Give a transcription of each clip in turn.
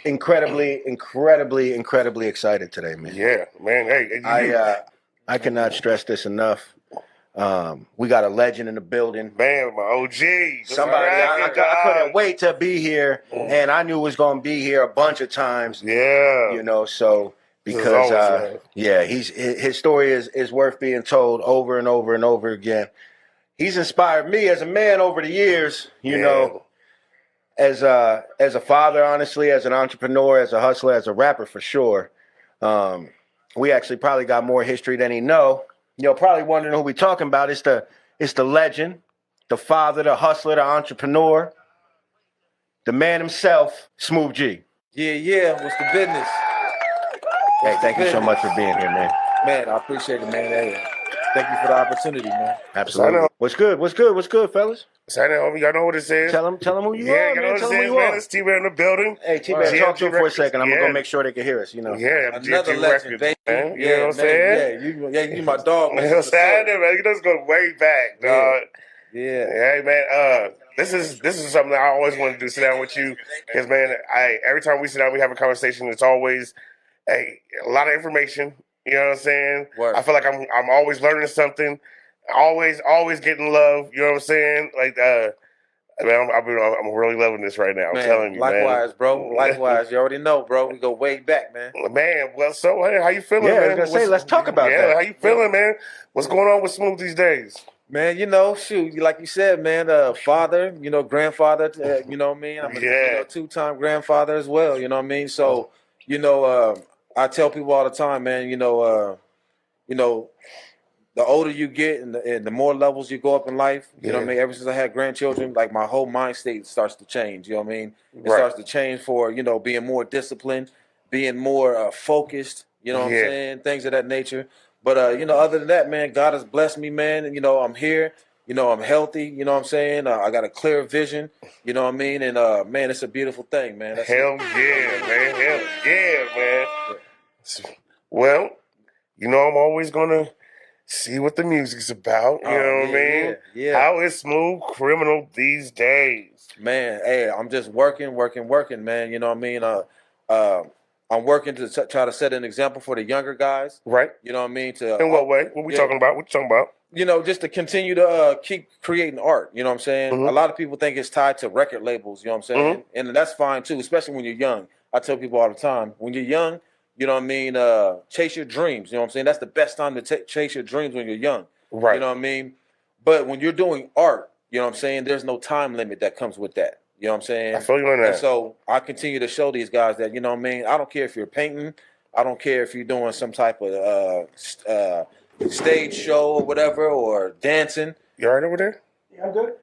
incredibly excited today, man. Yeah, man. Hey, I cannot stress this enough. We got a legend in the building. Man, my OG. Somebody, I couldn't wait to be here, and I knew it was going to be here a bunch of times. Yeah. You know, so because, his story is worth being told over and over and over again. He's inspired me as a man over the years, you know, as a father, honestly, as an entrepreneur, as a hustler, as a rapper for sure. We actually probably got more history than he know. You know, probably wondering who we talking about. It's the legend, the father, the hustler, the entrepreneur, the man himself, Smoov G. Yeah. What's the business? Hey, thank you so much for being here, man. Man, I appreciate it, man. Hey, thank you for the opportunity, man. Absolutely. What's good, fellas? Sign in, homie. Y'all know what it is. Tell them who you are, man. Tell them who you are. It's Tbear in the building. Hey, Tbear, talk to him for a second. I'm going to go make sure they can hear us, you know. Yeah, another legend, baby. Man. You know what I'm saying? Yeah, you my dog, man. You know what I'm saying, man? You know it's going way back, dog. Yeah. Hey, man, this is something that I always wanted to sit down with you. Because, man, every time we sit down, we have a conversation. It's always a lot of information. You know what I'm saying? Word. I feel like I'm always learning something. Always getting love. You know what I'm saying? Like, man, I'm really loving this right now. I'm telling you, likewise, man. bro. Likewise. You already know, bro. We go way back, man. Man, well, so hey, how you feeling, man? I was gonna say, let's talk about that. How you feeling, man? What's going on with Smoov these days? Man, you know, shoot, like you said, man, father, you know, grandfather, you know what I mean? I'm a two-time grandfather as well, you know what I mean? So, you know, I tell people all the time, man, you know, the older you get and the more levels you go up in life, you know what I mean? Ever since I had grandchildren, like my whole mind state starts to change, you know what I mean? It starts to change for, you know, being more disciplined, being more focused, you know what I'm saying? Things of that nature. But, you know, other than that, man, God has blessed me, man. And, you know, I'm here. You know, I'm healthy. You know what I'm saying? I got a clear vision. You know what I mean? And, man, it's a beautiful thing, man. Hell yeah, man. Hell yeah, man. Well, you know, I'm always going to see what the music's about. You know what I mean? Yeah. How is Smoov Criminal these days? Man, hey, I'm just working, man. You know what I mean? I'm working to try to set an example for the younger guys. Right. You know what I mean? In what way? What we talking about? What you talking about? You know, just to continue to keep creating art. You know what I'm saying? A lot of people think it's tied to record labels. You know what I'm saying? And that's fine, too, especially when you're young. I tell people all the time, when you're young, you know what I mean? Chase your dreams. You know what I'm saying? That's the best time to chase your dreams when you're young. Right. You know what I mean? But when you're doing art, you know what I'm saying? There's no time limit that comes with that. You know what I'm saying? I feel you on that. And so I continue to show these guys that, you know what I mean? I don't care if you're painting. I don't care if you're doing some type of stage show or whatever, or dancing. You all right over there? Yeah, I'm good.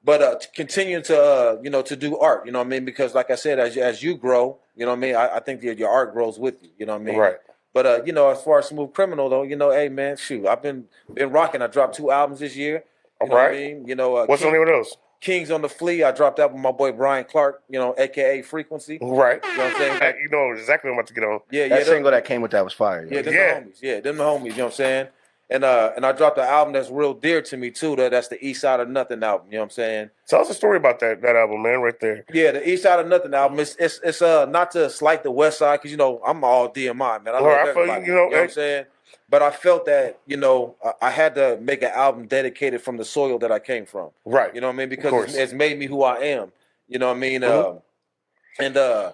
But continue to, you know, to do art, you know what I mean? Because like I said, as you grow, you know what I mean? I think that your art grows with you, you know what I mean? Right. But, you know, as far as Smoov Criminal, though, you know, hey, man, shoot, I've been rocking. I dropped 2 albums this year. You know what I mean? You know, what's the name of those? Kings on the Flea. I dropped that with my boy Brian Clark, you know, a.k.a. Frequency. Right. You know what I'm saying? You know exactly what I'm about to get on. Yeah, that single that came with that was fire. Yeah, them the homies. Yeah, them the homies, you know what I'm saying? And I dropped an album that's real dear to me, too. That's the East Side of Nothing album, you know what I'm saying? Tell us a story about that album, man, right there. Yeah, the East Side of Nothing album. It's not to slight the West Side, because, you know, I'm all DMI, man. I love everybody, you know what I'm saying? But I felt that, you know, I had to make an album dedicated from the soil that I came from. Right. You know what I mean? Because it's made me who I am. You know what I mean? And I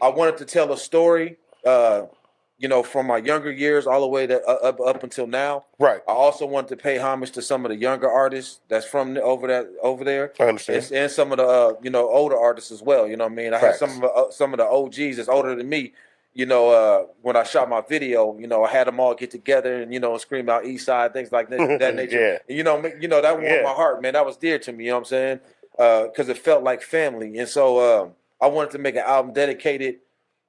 wanted to tell a story, you know, from my younger years all the way to up until now. Right. I also wanted to pay homage to some of the younger artists that's from over there. I understand. And some of the you know, older artists as well. You know what I mean? I had some of the OGs that's older than me. You know, when I shot my video, you know, I had them all get together and, you know, scream out East Side, things like that nature. And, you know, that warmed my heart, man. That was dear to me, you know what I'm saying? Because it felt like family. And so I wanted to make an album dedicated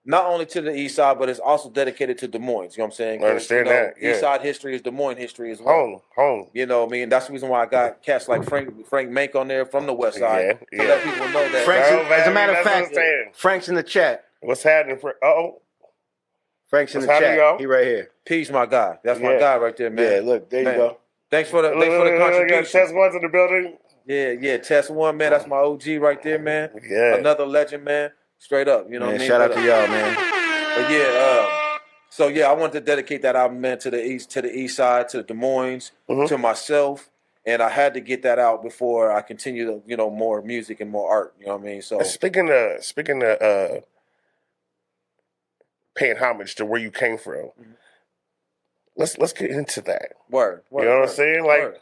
not only to the East Side, but it's also dedicated to Des Moines, you know what I'm saying? I understand that, East Side history is Des Moines history as well. Home. You know what I mean? That's the reason why I got cats like Frank Mank on there from the West Side. To let people know that. As a matter of fact, Frank's in the chat. What's happening? Frank's in the chat. He right here. Peace, my guy. That's my guy right there, man. Yeah, look, there you go. Thanks for the contribution. Test ones in the building. Yeah. Test One, man. That's my OG right there, man. Yeah. Another legend, man. Straight up, you know what I mean? Shout out to y'all, man. But yeah, so yeah, I wanted to dedicate that album, man, to the east side, to Des Moines, to myself, and I had to get that out before I continue to, you know, more music and more art. You know what I mean? So speaking of paying homage to where you came from, let's get into that. Word. You know what I'm saying? Like,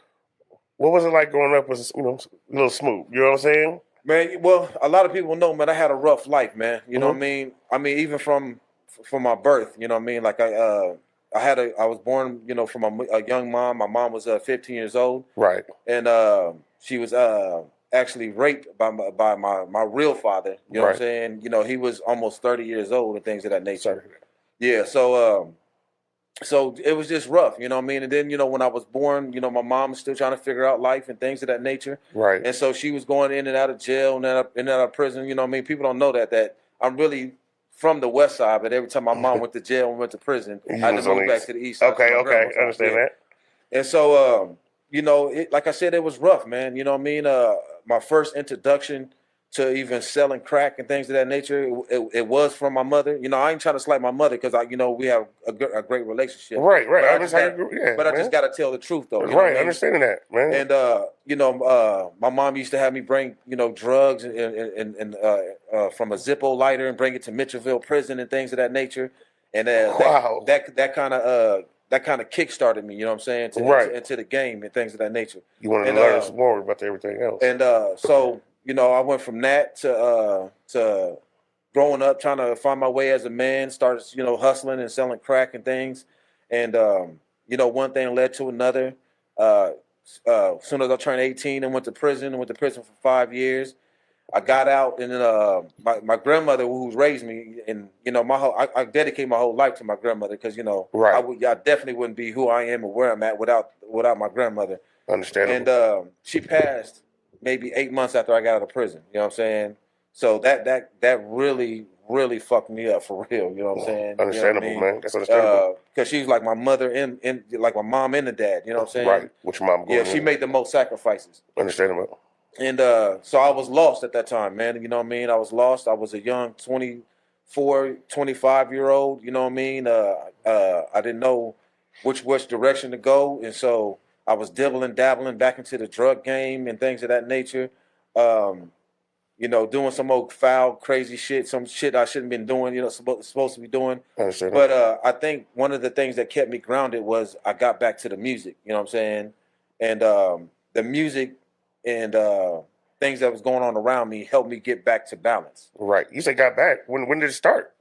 what was it like growing up with, you know, little Smoov? You know what I'm saying? Man, well, a lot of people know, man, I had a rough life, man. You know what I mean? I mean, even from my birth, you know what I mean? Like I was born, you know, from a young mom. My mom was 15 years old. Right. And she was actually raped by my real father. You know what I'm saying? You know, he was almost 30 years old and things of that nature. Sorry. Yeah, so it was just rough, you know what I mean? And then, you know, when I was born, you know, my mom was still trying to figure out life and things of that nature. Right. And so she was going in and out of jail and in and out of prison, you know what I mean? People don't know that I'm really from the west side, but every time my mom went to jail and went to prison, I had to move back to the east side. Okay, I understand that. And so, you know, like I said, it was rough, man. You know what I mean? My first introduction to even selling crack and things of that nature, it was from my mother. You know, I ain't trying to slight my mother because you know, we have a great relationship. Right. But I just got to tell the truth, though. You know what I mean? Understanding that, man. And you know, my mom used to have me bring, you know, drugs and from a Zippo lighter and bring it to Mitchellville prison and things of that nature. And that kind of kick-started me, you know what I'm saying, into the game and things of that nature. You wanted to learn some more about everything else. And so, you know, I went from that to growing up, trying to find my way as a man, started, you know, hustling and selling crack and things. And, you know, one thing led to another. As soon as I turned 18 and went to prison for 5 years. I got out, and then my grandmother, who raised me, and you know, I dedicate my whole life to my grandmother because, you know, I definitely wouldn't be who I am or where I'm at without my grandmother. Understandable. And she passed maybe 8 months after I got out of prison. You know what I'm saying? So that really fucked me up for real. You know what I'm saying? Understandable, you know what I mean? man. That's understandable. Because she was like my mother and like my mom and the dad. You know what I'm saying? Right. Which mom? Yeah, she made the most sacrifices. Understandable. And so I was lost at that time, man. You know what I mean? I was lost. I was a young 24, 25-year-old. You know what I mean? I didn't know which direction to go. And so I was dabbling back into the drug game and things of that nature. You know, doing some old foul, crazy shit, some shit I shouldn't have been doing, you know, supposed to be doing. But I think one of the things that kept me grounded was I got back to the music, you know what I'm saying? And the music and things that was going on around me helped me get back to balance. Right. You said got back. When did it start?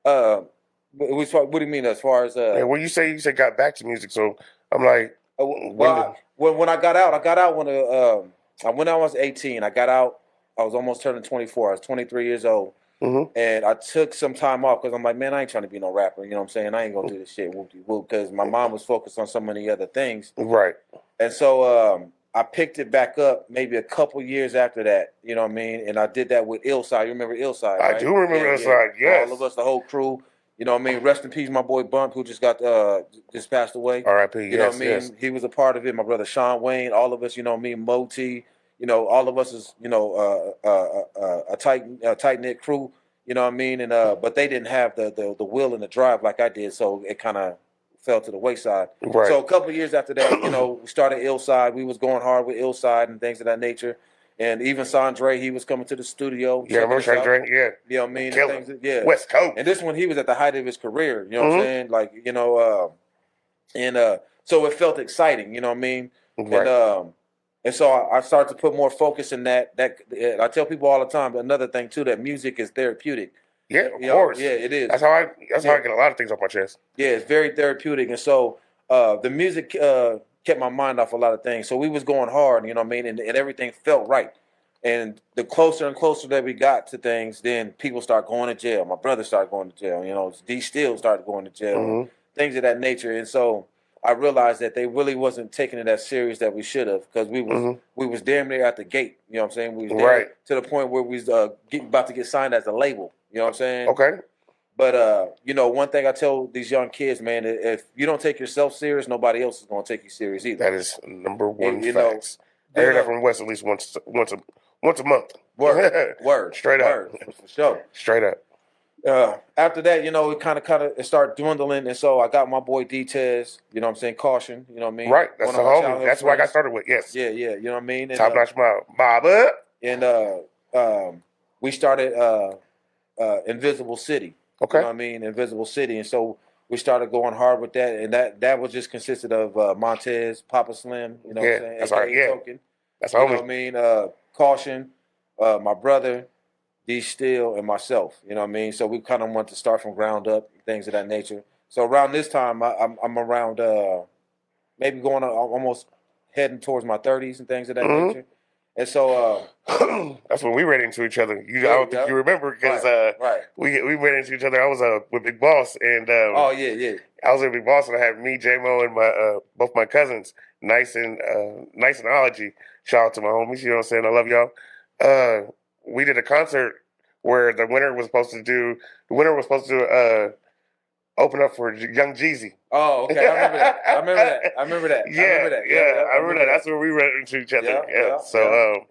What do you mean as far as? When you say got back to music, so I'm like, when I got out when I was 18. I got out. I was almost turning 24. I was 23 years old. And I took some time off because I'm like, man, I ain't trying to be no rapper. You know what I'm saying? I ain't gonna do this shit whoop-de-whoop because my mom was focused on so many other things. Right. And so I picked it back up maybe a couple years after that. You know what I mean? And I did that with Illside. You remember Illside? Right? I do remember Illside. Yes. All of us, the whole crew. You know what I mean? Rest in peace, my boy Bump, who just passed away. R.I.P. You know what I mean? He was a part of it. My brother Sean Wayne, all of us. You know what I mean? Moti. You know, all of us is, you know, a tight knit crew. You know what I mean? And but they didn't have the will and the drive like I did, so it kind of fell to the wayside. Right. So a couple of years after that, you know, we started Illside. We was going hard with Illside and things of that nature. And even Sandre, he was coming to the studio. Yeah, I remember Sandre. Yeah. You know what I mean? Yeah. West Coast. And this one, he was at the height of his career. You know what I'm saying? Like, you know, so it felt exciting. You know what I mean? Right. And so I started to put more focus in that. I tell people all the time. But another thing too, that music is therapeutic. Yeah, of course. Yeah, it is. That's how I get a lot of things off my chest. Yeah, it's very therapeutic, and so the music kept my mind off a lot of things. So we was going hard, you know what I mean, and everything felt right. And the closer and closer that we got to things, then people start going to jail. My brother started going to jail. You know, D Still started going to jail. Things of that nature, and so I realized that they really wasn't taking it as serious that we should have, because we was damn near at the gate. You know what I'm saying? We was there to the point where we was about to get signed as a label. You know what I'm saying? Okay. But you know, one thing I tell these young kids, man, if you don't take yourself serious, nobody else is gonna take you serious either. That is number one you facts. I hear that from West at least once a month. Word. Straight up. For sure. Straight up. After that, it started dwindling, and so I got my boy D-Tez, you know what I'm saying, Caution, you know what I mean? Right, that's the homie. That's what I got started with, yes. Yeah, you know what I mean? And, Top notch Bob up. And we started Invisible City. Okay. You know what I mean? Invisible City. And so we started going hard with that, and that was just consisted of Montez, Papa Slim, you know what I'm saying? That's right, Token. That's you homie. know what I mean? Caution, my brother, D Steel, and myself. You know what I mean? So we kind of want to start from ground up, things of that nature. So around this time, I'm around maybe going almost heading towards my 30s and things of that nature. And so that's when we ran into each other. I don't think you remember because we ran into each other. I was with Big Boss, and oh yeah, I was with Big Boss, and I had me, J-Mo, and my both my cousins, Nice and Ology. Shout out to my homies. You know what I'm saying? I love y'all. We did a concert where the winner was supposed to open up for Young Jeezy. Oh, okay. I remember that. Yeah, I remember that. That's where we ran into each other.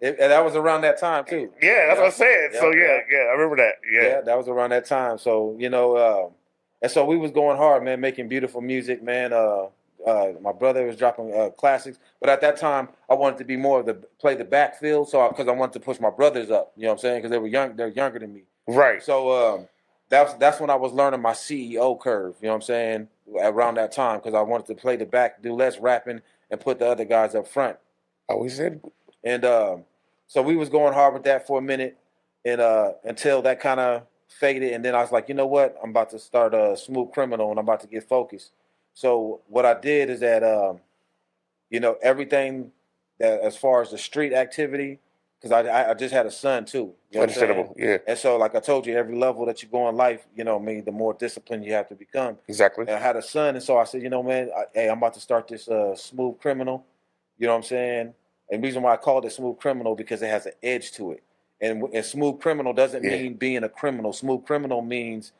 And that was around that time too. Yeah, that's what I'm saying. So I remember that. Yeah, that was around that time. So and so we was going hard, man, making beautiful music, man. My brother was dropping classics, but at that time I wanted to be more of play the backfield, so because I wanted to push my brothers up. You know what I'm saying? Because they're younger than me. Right. So that's when I was learning my CEO curve. You know what I'm saying? Around that time, because I wanted to play the back, do less rapping, and put the other guys up front. Always said. And so we was going hard with that for a minute, and until that kind of faded, and then I was like, you know what? I'm about to start a Smoov Criminal, and I'm about to get focused. So what I did is that, everything that as far as the street activity, because I just had a son too. You know Understandable, yeah. And so, like I told you, every level that you go in life, the more disciplined you have to become. Exactly. And I had a son, and so I said, man, I'm about to start this Smoov Criminal. You know what I'm saying? And the reason why I called it Smoov Criminal because it has an edge to it. And Smoov Criminal doesn't mean being a criminal. Smoov Criminal means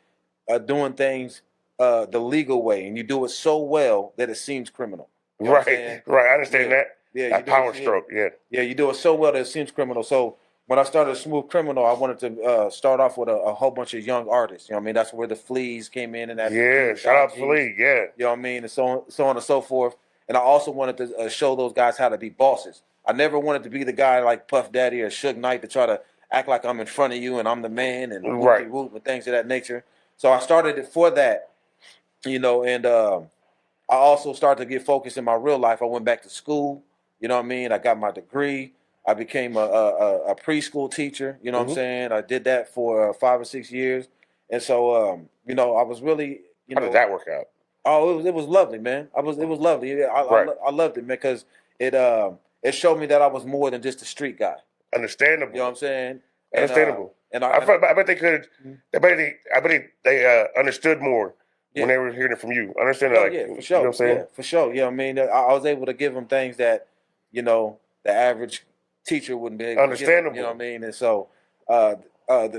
doing things the legal way, and you do it so well that it seems criminal. You know right. I understand that. Yeah, that power stroke. Yeah, you do it so well that it seems criminal. So when I started Smoov Criminal, I wanted to start off with a whole bunch of young artists. You know what I mean? That's where the Fleas came in, and that. Yeah, shout out to Flea. Yeah. You know what I mean? And so on and so forth. And I also wanted to show those guys how to be bosses. I never wanted to be the guy like Puff Daddy or Suge Knight to try to act like I'm in front of you and I'm the man and whoop and things of that nature. So I started it for that. And I also started to get focused in my real life. I went back to school. You know what I mean? I got my degree. I became a preschool teacher. You know what I'm saying? I did that for 5 or 6 years. And so, I was really, How did that work out? Oh, it was lovely, man. It was lovely. I loved it, man, because it showed me that I was more than just a street guy. Understandable. You know what I'm saying? Understandable. I bet they could. I bet they understood more when they were hearing it from you. Understand that? Yeah, for sure. You know what I'm saying? Yeah, for sure. Yeah, I mean, I was able to give them things that the average teacher wouldn't be able to Understandable. Give them, you know what I mean? And so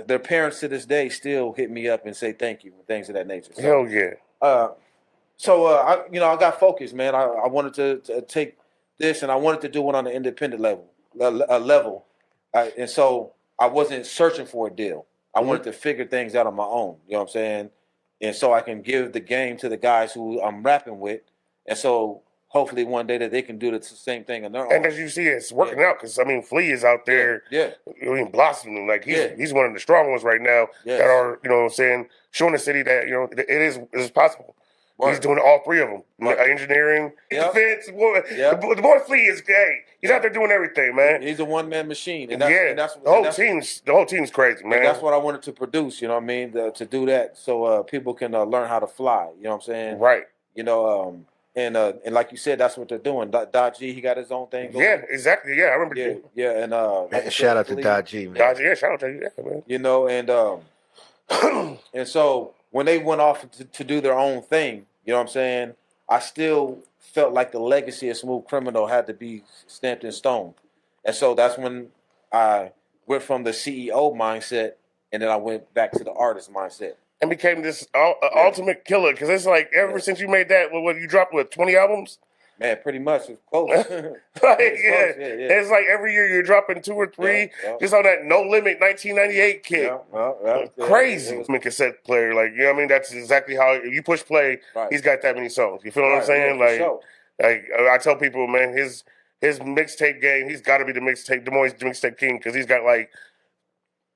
their parents to this day still hit me up and say thank you and things of that nature. So, hell yeah. So I got focused, man. I wanted to take this, and I wanted to do it on an independent level, and so I wasn't searching for a deal. I wanted to figure things out on my own. You know what I'm saying? And so I can give the game to the guys who I'm rapping with, and so hopefully one day that they can do the same thing on their own. And as you see, it's working out because Flea is out there, blossoming. Like he's one of the strong ones right now that are, you know what I'm saying, showing the city that it is possible. He's doing all three of them. Engineering, defense. The boy Flea is gay. He's out there doing everything, man. He's a one-man machine. And the whole team's crazy, man. And that's what I wanted to produce, you know what I mean, to do that so people can learn how to fly, you know what I'm saying? Right. And like you said, that's what they're doing. Dodgy, he got his own thing going. Yeah, exactly. Yeah, I remember. Yeah, and like shout out to Dodgy, man. Dodgy, shout out to you, man. And so when they went off to do their own thing, you know what I'm saying, I still felt like the legacy of Smoov Criminal had to be stamped in stone. And so that's when I went from the CEO mindset, and then I went back to the artist mindset. And became this ultimate killer, because it's like ever since you made that, what you dropped, 20 albums? Man, pretty much it's close. It's like every year you're dropping 2 or 3 just on that No Limit 1998 kick. Crazy. I'm a cassette player, like, you know what I mean? That's exactly how if you push play, he's got that many songs. You feel what I'm saying? Like I tell people, man, his mixtape game, he's got to be the mixtape king because he's got like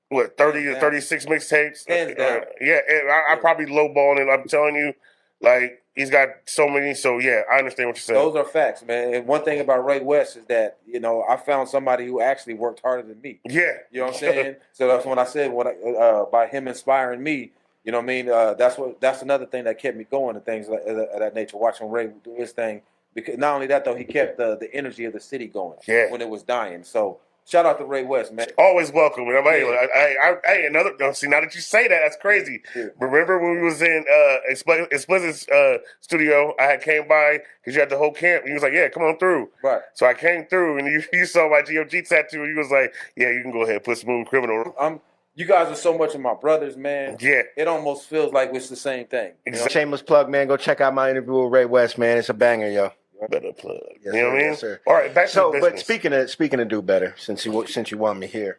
what 30 to 36 mixtapes. I probably lowballing it. I'm telling you, like he's got so many. So yeah, I understand what you're saying. Those are facts, man. And one thing about Ray West is that I found somebody who actually worked harder than me. Yeah, you know what I'm saying. So that's when I said by him inspiring me. You know what I mean? That's another thing that kept me going and things of that nature. Watching Ray do his thing. Because not only that though, he kept the energy of the city going. Yeah. When it was dying. So. Shout out to Ray West, man. Always welcome. Hey, see, now that you say that, that's crazy. Yeah. Remember when we was in Explicit's studio, I had came by because you had the whole camp, and he was like, yeah, come on through. Right. So I came through, and you saw my GOG tattoo, and you was like, yeah, you can go ahead and put Smoov Criminal. You guys are so much of my brothers, man. Yeah. It almost feels like it's the same thing. Exactly. Shameless plug, man. Go check out my interview with Ray West, man. It's a banger, yo. Better plug. Yes, you know what I mean? Yes, sir. All right, back to the business. But speaking of do better, since you want me here,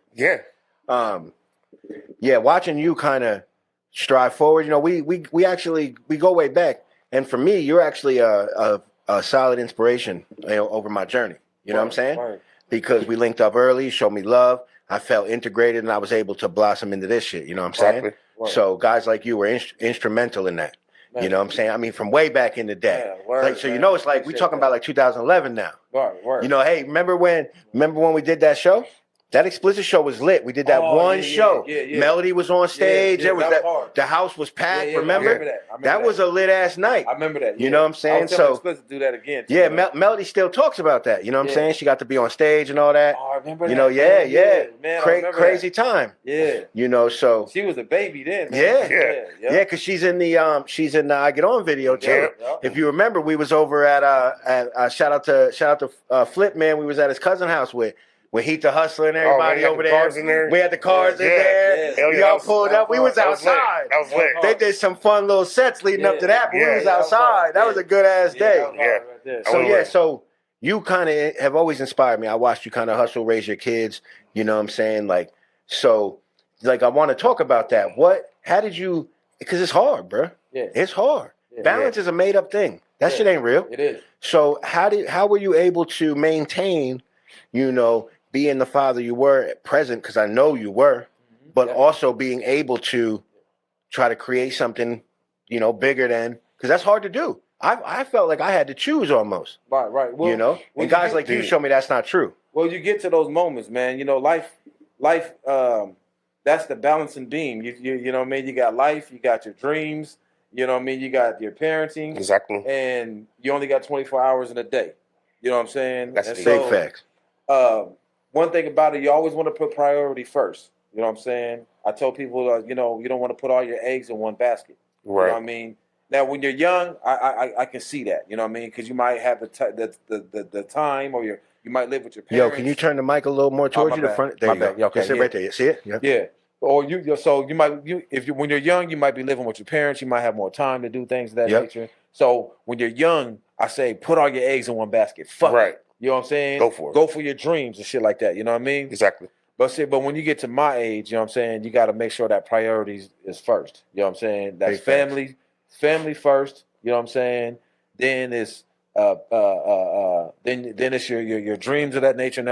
watching you kind of strive forward. We actually go way back, and for me, you're actually a solid inspiration over my journey. You know what I'm saying? Right. Because we linked up early, you showed me love. I felt integrated, and I was able to blossom into this shit. You know what I'm saying? Right. So guys like you were instrumental in that. Man. You know what I'm saying? I mean, from way back in the day. Yeah, word, it's like we talking about like 2011 now. Word. Hey, remember when we did that show? That Explicit show was lit. We did that show. Yeah. Melody was on stage. There was that. The house was packed. Remember? I remember that. That was a lit ass night. I remember that. You know what I'm saying? I was telling Explicit to do that again. Yeah, Melody still talks about that. You know what I'm saying? She got to be on stage and all that. Oh, I remember that. Man, crazy time. Yeah. So she was a baby then. Man. Yeah, because she's in the I Get On video too. Yeah. If you remember, we was over at shout out to Flip, man. We was at his cousin's house with Heat the Hustler and everybody over there. We had the cars in there. We all pulled up. We was outside. That was lit. They did some fun little sets leading up to that, but we was outside. That was a good ass day. So you kind of have always inspired me. I watched you kind of hustle, raise your kids. You know what I'm saying? I want to talk about that. How did you, because it's hard, bro. Yeah. It's hard. Yeah. Balance is a made up thing. That shit ain't real. It is. So how were you able to maintain, being the father you were at present, because I know you were, but also being able to try to create something, bigger than, because that's hard to do. I felt like I had to choose almost. Right. Well, and guys like you show me that's not true. Well, you get to those moments, man. Life, that's the balancing beam. You know what I mean? You got life, you got your dreams, you know what I mean? You got your parenting. Exactly. And you only got 24 hours in a day. You know what I'm saying? That's big facts. One thing about it, you always want to put priority first. You know what I'm saying? I tell people, you don't want to put all your eggs in one basket. Right. You know what I mean? Now, when you're young, I can see that. You know what I mean? Because you might have the time, or you might live with your parents. Yo, can you turn the mic a little more towards you? The front. There you go. Okay, sit right there. You see it? Yeah. Or when you're young, you might be living with your parents. You might have more time to do things of that nature. So when you're young, I say put all your eggs in one basket. Fuck it. You know what I'm saying? Go for it. Go for your dreams and shit like that. You know what I mean? Exactly. But when you get to my age, you know what I'm saying, you got to make sure that priorities is first. You know what I'm saying? That's family first. You know what I'm saying? Then it's then it's your dreams of that nature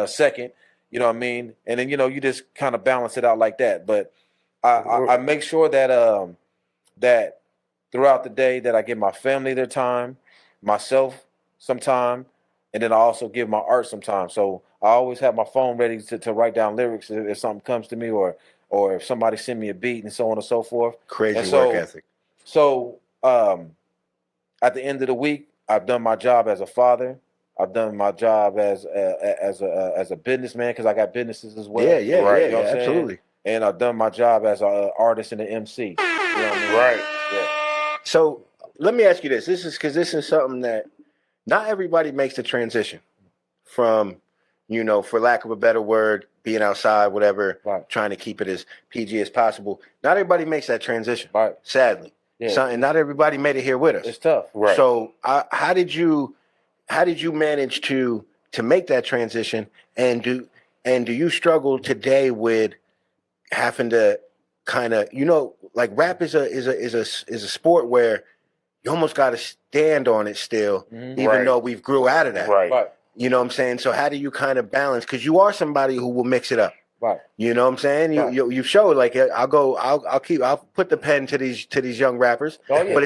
second. You know what I mean? And then you just kind of balance it out like that. But I make sure that that throughout the day that I give my family their time, myself some time. And then I also give my art some time. So I always have my phone ready to write down lyrics if something comes to me, or if somebody send me a beat and so on and so forth. Crazy work ethic. So at the end of the week, I've done my job as a father. I've done my job as a businessman, because I got businesses as well. Yeah, you know absolutely. And I've done my job as an artist and an MC. You know what I mean? Right. Yeah. So let me ask you this. This is something that not everybody makes the transition from, for lack of a better word, being outside, whatever, trying to keep it as PG as possible. Not everybody makes that transition, sadly. and not everybody made it here with us. It's tough. Right. So how did you manage to make that transition, and do you struggle today with having to kind of, like rap is a sport where you almost got to stand on it still, even though we've grew out of that. Right. You know what I'm saying? So how do you kind of balance? Because you are somebody who will mix it up. Right. You know what I'm saying? You showed like I'll put the pen to these young rappers. Oh, yeah, but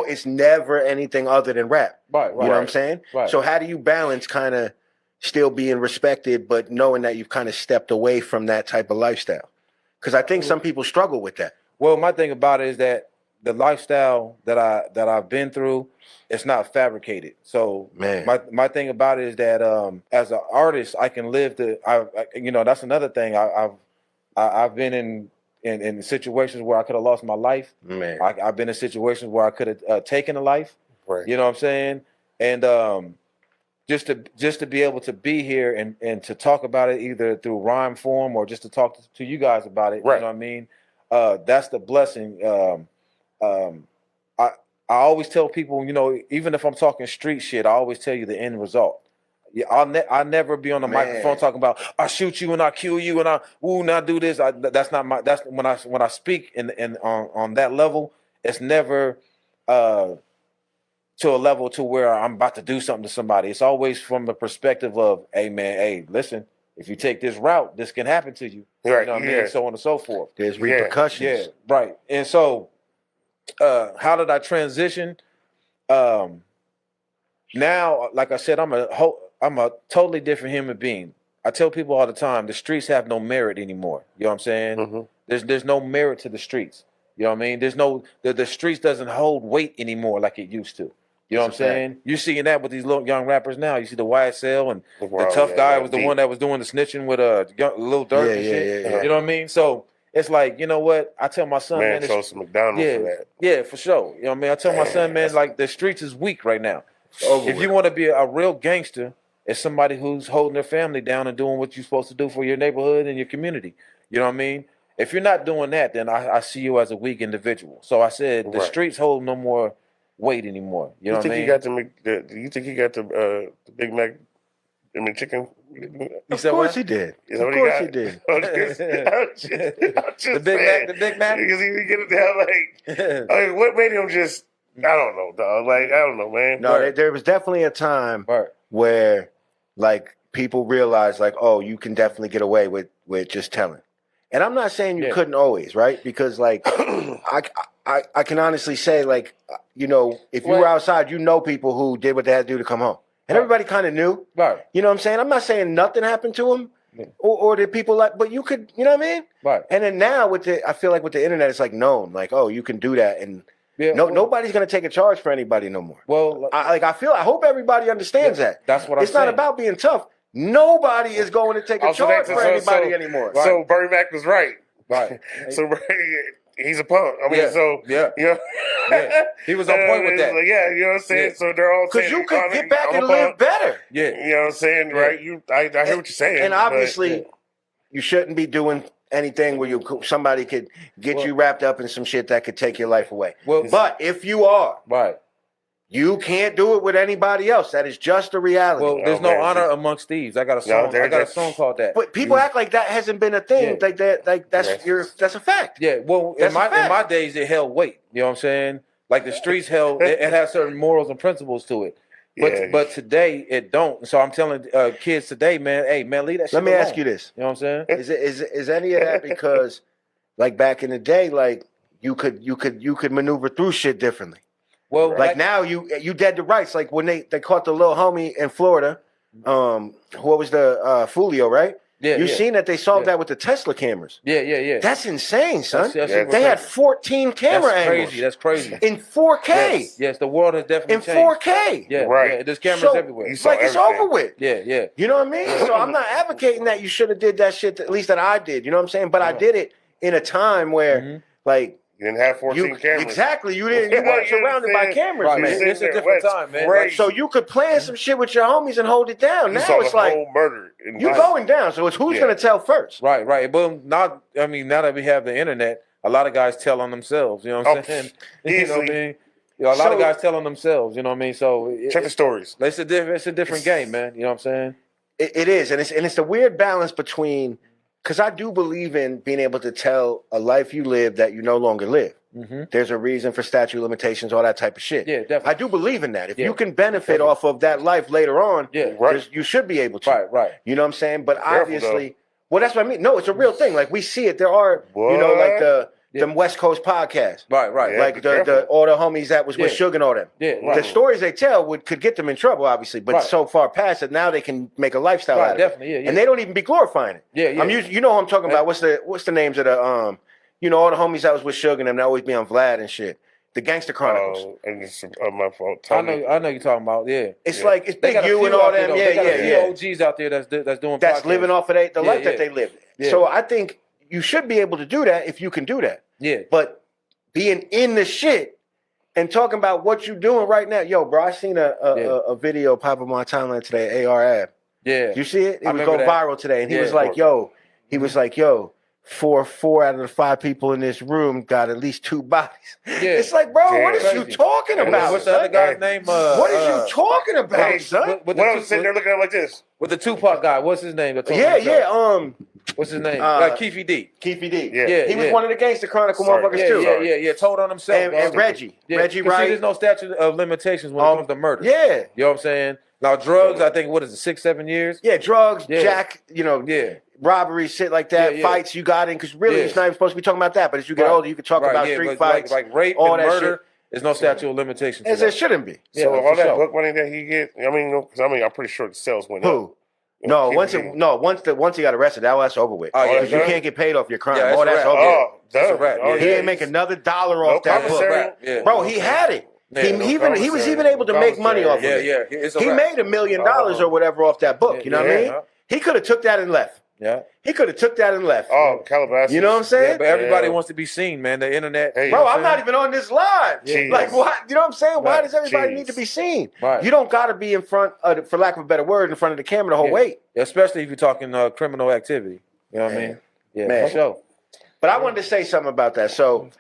it's never anything other than rap. Right. You know what I'm saying? Right. So how do you balance kind of still being respected, but knowing that you've kind of stepped away from that type of lifestyle? Because I think some people struggle with that. Well, my thing about it is that the lifestyle that I've been through, it's not fabricated. So my thing about it is that as an artist, I can live that's another thing. I've been in situations where I could have lost my life. Man, I've been in situations where I could have taken a life. Right. You know what I'm saying? And just to be able to be here and to talk about it either through rhyme form or just to talk to you guys about it. Right. You know what I mean? That's the blessing. I always tell people, even if I'm talking street shit, I always tell you the end result. Yeah, I'll never be on the microphone talking about I shoot you and I kill you and I do this. That's not my. That's when I speak and on that level, it's never to a level to where I'm about to do something to somebody. It's always from the perspective of, hey man, hey, listen, if you take this route, this can happen to you. Right. You know what I mean? So on and so forth. There's repercussions. Yeah, right. And so how did I transition? Now, like I said, I'm a totally different human being. I tell people all the time, the streets have no merit anymore. You know what I'm saying? Mm-hmm. There's no merit to the streets. You know what I mean? There's no the streets doesn't hold weight anymore like it used to. You know what I'm saying? You're seeing that with these little young rappers now. You see the YSL and the tough guy was the one that was doing the snitching with Lil Durk and shit. Yeah. You know what I mean? So it's like, you know what? I tell my son, man, chose some McDonald's for that. Yeah, for sure. You know what I mean? I tell my son, man, like the streets is weak right now. If you want to be a real gangster, it's somebody who's holding their family down and doing what you're supposed to do for your neighborhood and your community. You know what I mean? If you're not doing that, then I see you as a weak individual. So I said the streets hold no more weight anymore. You know what I mean? Do you think he got the Big Mac? I mean, chicken. Of course he did. Of course he did. The Big Mac. Because he get it down like, what made him just? I don't know, dog. Like, I don't know, man. No, there was definitely a time where, like, people realized, like, oh, you can definitely get away with just telling. And I'm not saying you couldn't always, right? Because, like, I can honestly say, like, if you were outside, people who did what they had to do to come home. And everybody kind of knew. Right. You know what I'm saying? I'm not saying nothing happened to them. Or the people but you could, you know what I mean? Right. And then now I feel like with the internet, it's like known, like, oh, you can do that. And nobody's going to take a charge for anybody no more. Well, I hope everybody understands that. That's what I'm saying. It's not about being tough. Nobody is going to take a charge for anybody anymore. Right. So Bernie Mac was right. Right. So he's a punk. I mean, he was on point with that. Like, you know what I'm saying? Yeah. So they're all saying, because you could get back and live better. Yeah. You know what I'm saying? Yeah. Right? I hear what you're saying. And obviously, you shouldn't be doing anything where somebody could get you wrapped up in some shit that could take your life away. But if you are, you can't do it with anybody else. That is just a reality. Well, there's no honor amongst thieves. I got a song. I got a song called that. But people act like that hasn't been a thing. Like that. Like that's a fact. Yeah. Well, in my days, it held weight. You know what I'm saying? Like the streets held. it has certain morals and principles to it. But today it don't. So I'm telling kids today, man. Hey, man, leave that shit alone. Let me ask you this. You know what I'm saying? Is any of that because, like back in the day, like you could maneuver through shit differently. Well, like now you dead to rights. Like when they caught the little homie in Florida, what was the Fulio, right? Yeah, you seen that they solved that with the Tesla cameras. Yeah. That's insane, son. That's they had 14 camera angles. That's crazy. In 4K. Yes, the world has definitely changed. In 4K. Yeah, right. Yeah, there's cameras everywhere. It's like it's over with. Yeah. You know what I mean? So I'm not advocating that you should have did that shit, at least that I did. You know what I'm saying? But I did it in a time where, like, you didn't have 14 cameras. Exactly. You weren't surrounded by cameras, right, man. It's a different time, man. Right. So you could plan some shit with your homies and hold it down. Now it's like murder. You going down. So it's who's going to tell first. Right. But now that we have the internet, a lot of guys tell on themselves. You know what I'm saying? You know what I mean? You know, a lot of guys tell on themselves. You know what I mean? So check the stories. It's a different game, man. You know what I'm saying? It is, and it's a weird balance between, because I do believe in being able to tell a life you live that you no longer live. Mm-hmm. There's a reason for statute of limitations, all that type of shit. Yeah, definitely. I do believe in that. If you can benefit off of that life later on, you should be able to. Right. You know what I'm saying? But obviously, well, that's what I mean. No, it's a real thing. Like, we see it. There are, you know, like them West Coast podcasts. Right. Yeah, like all the homies that was with Suge and all them. Yeah, the stories they tell could get them in trouble, obviously, but so far past it, now they can make a lifestyle out of definitely, it. And they don't even be glorifying it. Yeah. You know who I'm talking about. What's the names of the you know, all the homies that was with Suge and them that always be on Vlad and shit. The Gangster Chronicles. And it's my fault. I know you're talking about. Yeah, it's like it's Big U and all them. They got a few OGs out there that's doing that's living off of the life that they live. Yeah. So I think you should be able to do that if you can do that. Yeah, but being in the shit and talking about what you doing right now, yo, bro, I seen a video pop up on my timeline today. AR Ab. Yeah, you see it? It was going viral today, and he was like, yo. Four out of the 5 people in this room got at least 2 bodies. Yeah. It's like, bro, what is you talking about? What's the other guy's name? What is you talking about, son? What I'm sitting there looking at him like this. With the Tupac guy, what's his name? What's his name? Keefy D. Keefy D. Yeah. He was one of the Gangster Chronicle motherfuckers too. Yeah. Told on himself. And Reggie. Reggie Wright. See, there's no statute of limitations when it comes to murder. Yeah. You know what I'm saying? Now, drugs, I think, what is it, 6-7 years? Yeah, drugs, Jack, you know, robbery, shit like that, fights you got in, because really it's not even supposed to be talking about that, but as you get older, you can talk about street fights. Like rape all and that murder, shit. There's no statute of limitations. As there shouldn't be. So all that book money that he get, I mean, I'm pretty sure the sales went up. No, once he got arrested, that's over with. Because you can't get paid off your crime. Yeah, that's over with. He ain't make another dollar off that book. Bro, he had it. He was even able to make money off of it. He made $1 million or whatever off that book. You know what I mean? He could have took that and left. Yeah. He could have took that and left. Oh, Calabasas. You know what I'm saying? Yeah, but everybody wants to be seen, man. The internet. Hey, bro, I'm not even on this live. Like, what? You know what I'm saying? Why does everybody need to be seen? Right. You don't got to be in front, for lack of a better word, in front of the camera the whole way. Especially if you're talking criminal activity. You know what I mean? Yeah, man. For sure. But I wanted to say something about that. So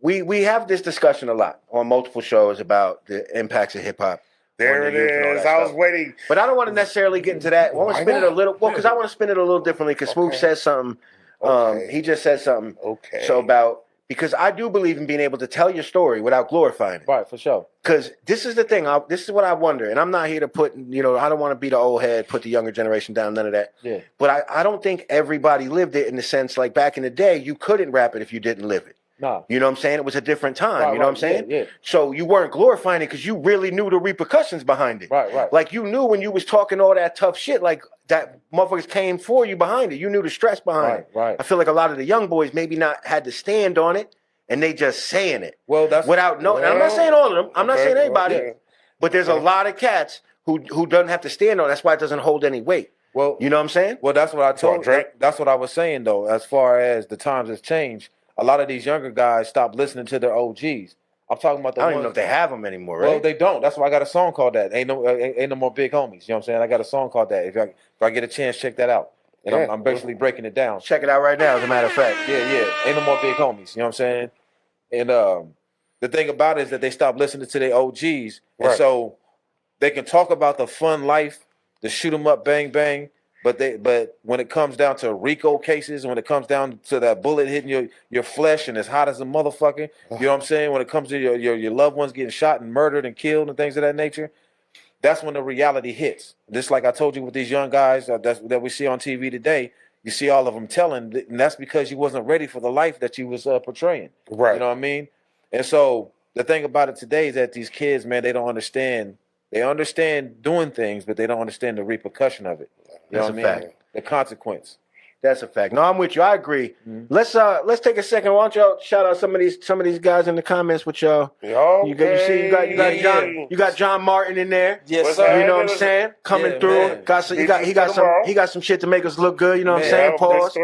we have this discussion a lot on multiple shows about the impacts of hip hop. There it is. I was waiting. But I don't want to necessarily get into that. I want to spin it a little. Well, because I want to spin it a little differently. Because Smoov says something. He just said something. Okay. So because I do believe in being able to tell your story without glorifying it. Right, for sure. Because this is the thing. This is what I wonder. And I'm not here to put, I don't want to be the old head, put the younger generation down, none of that. Yeah. But I don't think everybody lived it in the sense like back in the day, you couldn't rap it if you didn't live it. No. You know what I'm saying? It was a different time. You know what I'm saying? Yeah. So you weren't glorifying it because you really knew the repercussions behind it. Right. Like you knew when you was talking all that tough shit, like that motherfuckers came for you behind it. You knew the stress behind it. Right. I feel like a lot of the young boys maybe not had to stand on it and they just saying it. Well, that's without no. And I'm not saying all of them. I'm not saying anybody. But there's a lot of cats who doesn't have to stand on it. That's why it doesn't hold any weight. Well, you know what I'm saying? Well, that's what I told you. That's what I was saying though. As far as the times has changed. A lot of these younger guys stopped listening to their OGs. I'm talking about the I don't even know if they have them anymore, right? Well, they don't. That's why I got a song called that. Ain't no more big homies. You know what I'm saying? I got a song called that. If I get a chance, check that out. And I'm basically breaking it down. Check it out right now, as a matter of fact. Yeah. Ain't no more big homies. You know what I'm saying? And the thing about it is that they stopped listening to their OGs. And so they can talk about the fun life, the shoot 'em up, bang, bang. But when it comes down to RICO cases, when it comes down to that bullet hitting your flesh and as hot as a motherfucker, you know what I'm saying? When it comes to your loved ones getting shot and murdered and killed and things of that nature, that's when the reality hits. Just like I told you with these young guys that we see on TV today, you see all of them telling, and that's because you wasn't ready for the life that you was portraying. Right. You know what I mean? And so the thing about it today is that these kids, man, they don't understand. They understand doing things, but they don't understand the repercussion of it. You know what I mean? Fact. The consequence. That's a fact. No, I'm with you. I agree. Mm-hmm. Let's take a second. Why don't y'all shout out some of these guys in the comments with y'all? Okay. You got John Martin in there. Yes, sir. You know what I'm saying? Coming through. Man. He got some shit to make us look good. You know what I'm saying? Pause.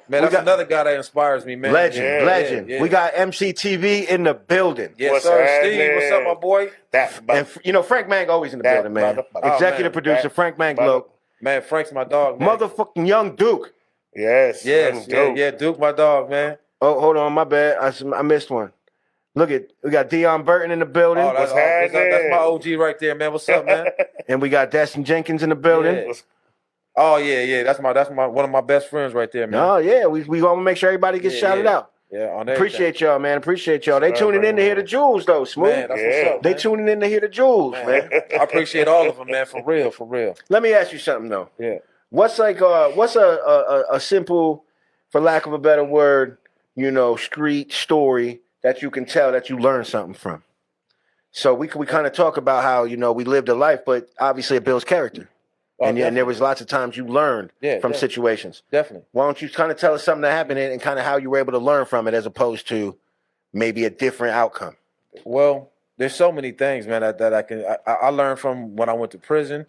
Man, that's another guy that inspires me, man. Legend. Yeah. We got MCTV in the building. Yes, sir. Steve, what's up, my boy? And Frank Mank always in the building, man. Executive producer Frank Mank Loc. Man, Frank's my dog, man. Motherfucking young Duke. Yes. Yeah, Duke, my dog, man. Oh, hold on, my bad. I missed one. Look at we got Dion Burton in the building. Oh, that's my OG right there, man. What's up, man? And we got Destin Jenkins in the building. Yeah. Oh yeah. That's my one of my best friends right there, man. Oh yeah, we gonna make sure everybody gets shouted out. Yeah, on appreciate y'all, man. Appreciate y'all. They tuning in to hear the jewels, though. Smoov. Man, that's what's up, They tuning in to hear the jewels, man. I appreciate all of them, man. For real. Let me ask you something, though. Yeah. What's a simple, for lack of a better word, street story that you can tell that you learned something from? So we kind of talk about how we lived a life, but obviously it builds character. And there was lots of times you learned from situations. Definitely. Why don't you kind of tell us something that happened and kind of how you were able to learn from it as opposed to maybe a different outcome? Well, there's so many things, man, that I learned from when I went to prison.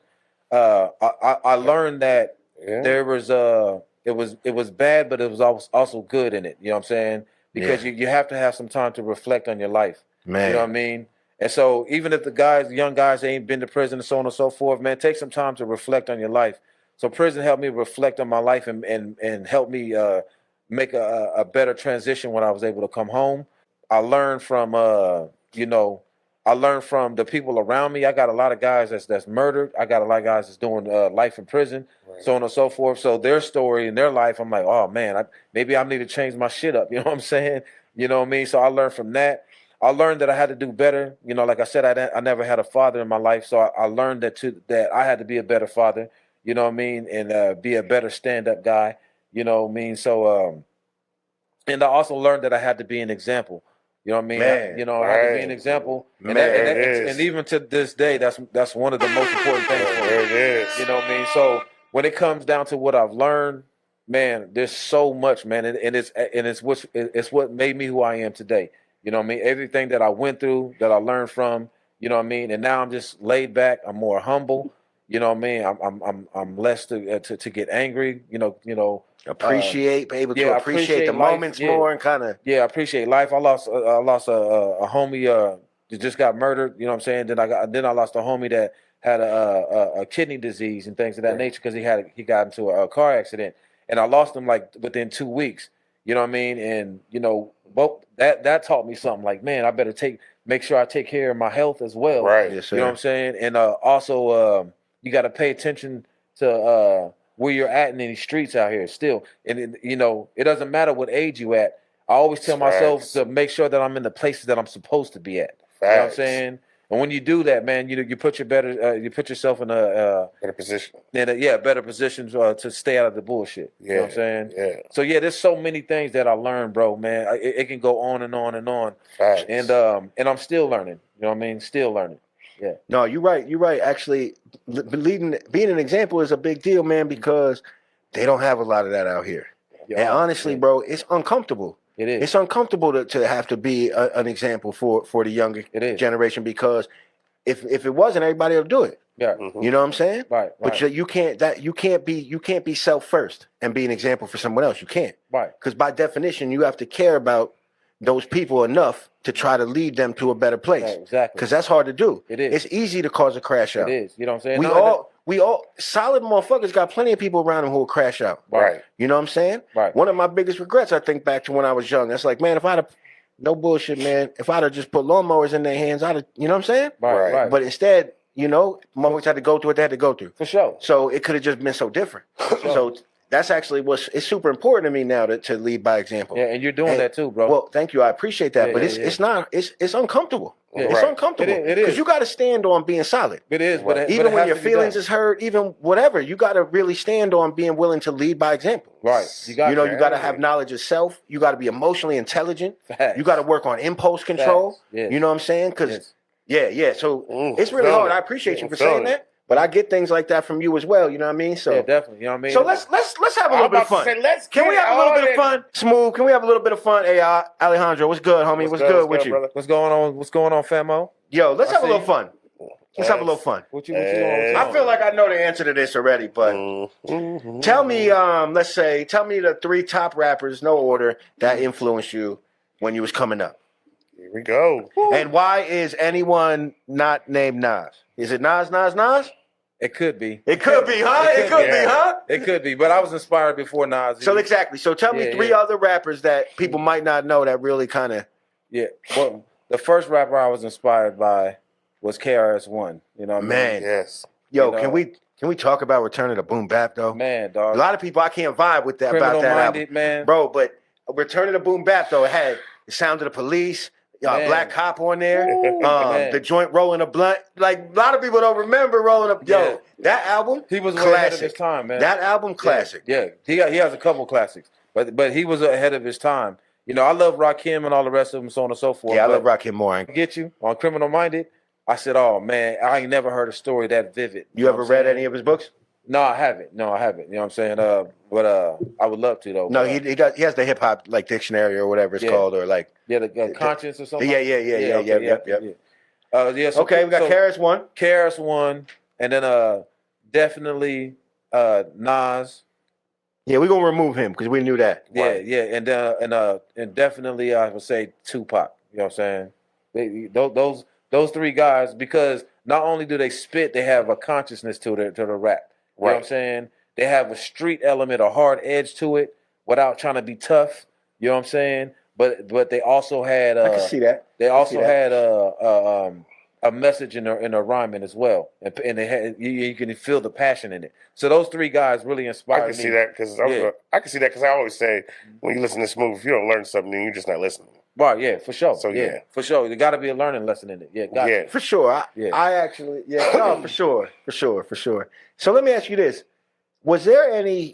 I learned that there was it was bad, but it was also good in it. You know what I'm saying? Because you have to have some time to reflect on your life. Man. You know what I mean? And so even if the young guys ain't been to prison and so on and so forth, man, take some time to reflect on your life. So prison helped me reflect on my life and help me make a better transition when I was able to come home. I learned from the people around me. I got a lot of guys that's murdered. I got a lot of guys that's doing life in prison, so on and so forth. So their story and their life, I'm like, oh man, maybe I need to change my shit up. You know what I'm saying? You know what I mean? So I learned from that. I learned that I had to do better. Like I said, I never had a father in my life, so I learned that I had to be a better father. You know what I mean, and be a better stand-up guy. You know what I mean. So, and I also learned that I had to be an example. You know what I mean? I had to be an example. And even to this day, that's one of the most important things for me. There it is. You know what I mean? So when it comes down to what I've learned, man, there's so much, man, and it's what made me who I am today. You know what I mean? Everything that I went through, that I learned from, you know what I mean? And now I'm just laid back. I'm more humble. You know what I mean? I'm less to get angry, able to appreciate the moments more and kind of. Yeah, I appreciate life. I lost a homie that just got murdered, you know what I'm saying? Then I lost a homie that had a kidney disease and things of that nature because he got into a car accident. And I lost him like within 2 weeks. You know what I mean? And that taught me something. Like, man, I better make sure I take care of my health as well. Right. Yes, sir. You know what I'm saying? And also, you got to pay attention to where you're at in these streets out here still. And it doesn't matter what age you at. I always tell myself to make sure that I'm in the places that I'm supposed to be at. You know what I'm saying? And when you do that, man, you put yourself in a better position. Better position to stay out of the bullshit. You know what I'm saying? Yeah. So there's so many things that I learned, bro, man. It can go on and on and on. Facts. And I'm still learning. You know what I mean? Still learning. Yeah. No, you're right. You're right. Actually, being an example is a big deal, man, because they don't have a lot of that out here. Yeah, and honestly, bro, it's uncomfortable. It is. It's uncomfortable to have to be an example for the younger generation because if it wasn't, everybody will do it. Yeah. Mm-hmm. You know what I'm saying? Right. But you can't be self first and be an example for someone else. You can't. Right. Because by definition, you have to care about those people enough to try to lead them to a better place. Right, exactly. Because that's hard to do. It is. It's easy to cause a crash out. It is. You know what I'm saying? We all solid motherfuckers got plenty of people around them who will crash out. Right. You know what I'm saying? Right. One of my biggest regrets, I think back to when I was young. That's like, man, if I'd have no bullshit, man. If I'd have just put lawnmowers in their hands, I'd have, you know what I'm saying? Right. But instead, motherfuckers had to go through what they had to go through. For sure. So it could have just been so different. So that's actually it's super important to me now to lead by example. Yeah, and you're doing that too, bro. Well, thank you. I appreciate that. But it's not. It's uncomfortable. Yeah, it's uncomfortable. It is. Because you got to stand on being solid. It is. But even when your feelings is hurt, even whatever, you got to really stand on being willing to lead by example. Right. You got to have knowledge of self. You got to be emotionally intelligent. Facts. You got to work on impulse control. Facts. Yes. You know what I'm saying? Because So it's really hard. I appreciate you for saying that. But I get things like that from you as well. You know what I mean? So yeah, definitely. You know what I mean? So let's have a little bit of fun. Can we have a little bit of fun? Smoov, can we have a little bit of fun? Hey, Alejandro, what's good, homie? What's good with you? Brother? What's going on, Famo? Yo, let's have a little fun. Let's have a little fun. What you on? I feel like I know the answer to this already, but tell me, tell me the 3 top rappers, no order, that influenced you when you was coming up. Here we go. And why is anyone not named Nas? Is it Nas? It could be. It could be, huh? It could be, huh? It could be. But I was inspired before Nas. So exactly. So tell me three other rappers that people might not know that really kind of. Yeah. Well, the first rapper I was inspired by was KRS-One. You know what I mean? Yes. Yo, can we talk about Return of the Boom Bap though? Man, dog. A lot of people I can't vibe with that Criminal about that Minded, album, man. bro. But Return of the Boom Bap though, it had the Sound of the Police, Black Cop on there, the joint rolling a blunt. Like a lot of people don't remember rolling up. Yo, that album, he was way classic. ahead of his time, man. That album, classic. Yeah. He has a couple classics, but he was ahead of his time. You know, I love Rakim and all the rest of them, so on and so forth. Yeah, I love Rakim more. I get you on Criminal Minded. I said, oh man, I ain't never heard a story that vivid. You ever read any of his books? No, I haven't. You know what I'm saying? But I would love to though. No, he has the hip hop like dictionary or whatever it's called, or like the conscience or something. Yeah. So okay, we got KRS-One. KRS-One, and then definitely Nas. Yeah, we're gonna remove him because we knew that. And definitely I would say Tupac. You know what I'm saying? Those three guys, because not only do they spit, they have a consciousness to the rap. You know what I'm saying? They have a street element, a hard edge to it, without trying to be tough. You know what I'm saying? But they also had I can see that. They also had a message in their rhyming as well, and they had you can feel the passion in it. So those three guys really inspired me. I can see that because I always say when you listen to Smoov, if you don't learn something, then you're just not listening. Right, yeah, for sure. So for sure. There got to be a learning lesson in it. Yeah, for sure. I actually, no, for sure. So let me ask you this: was there any,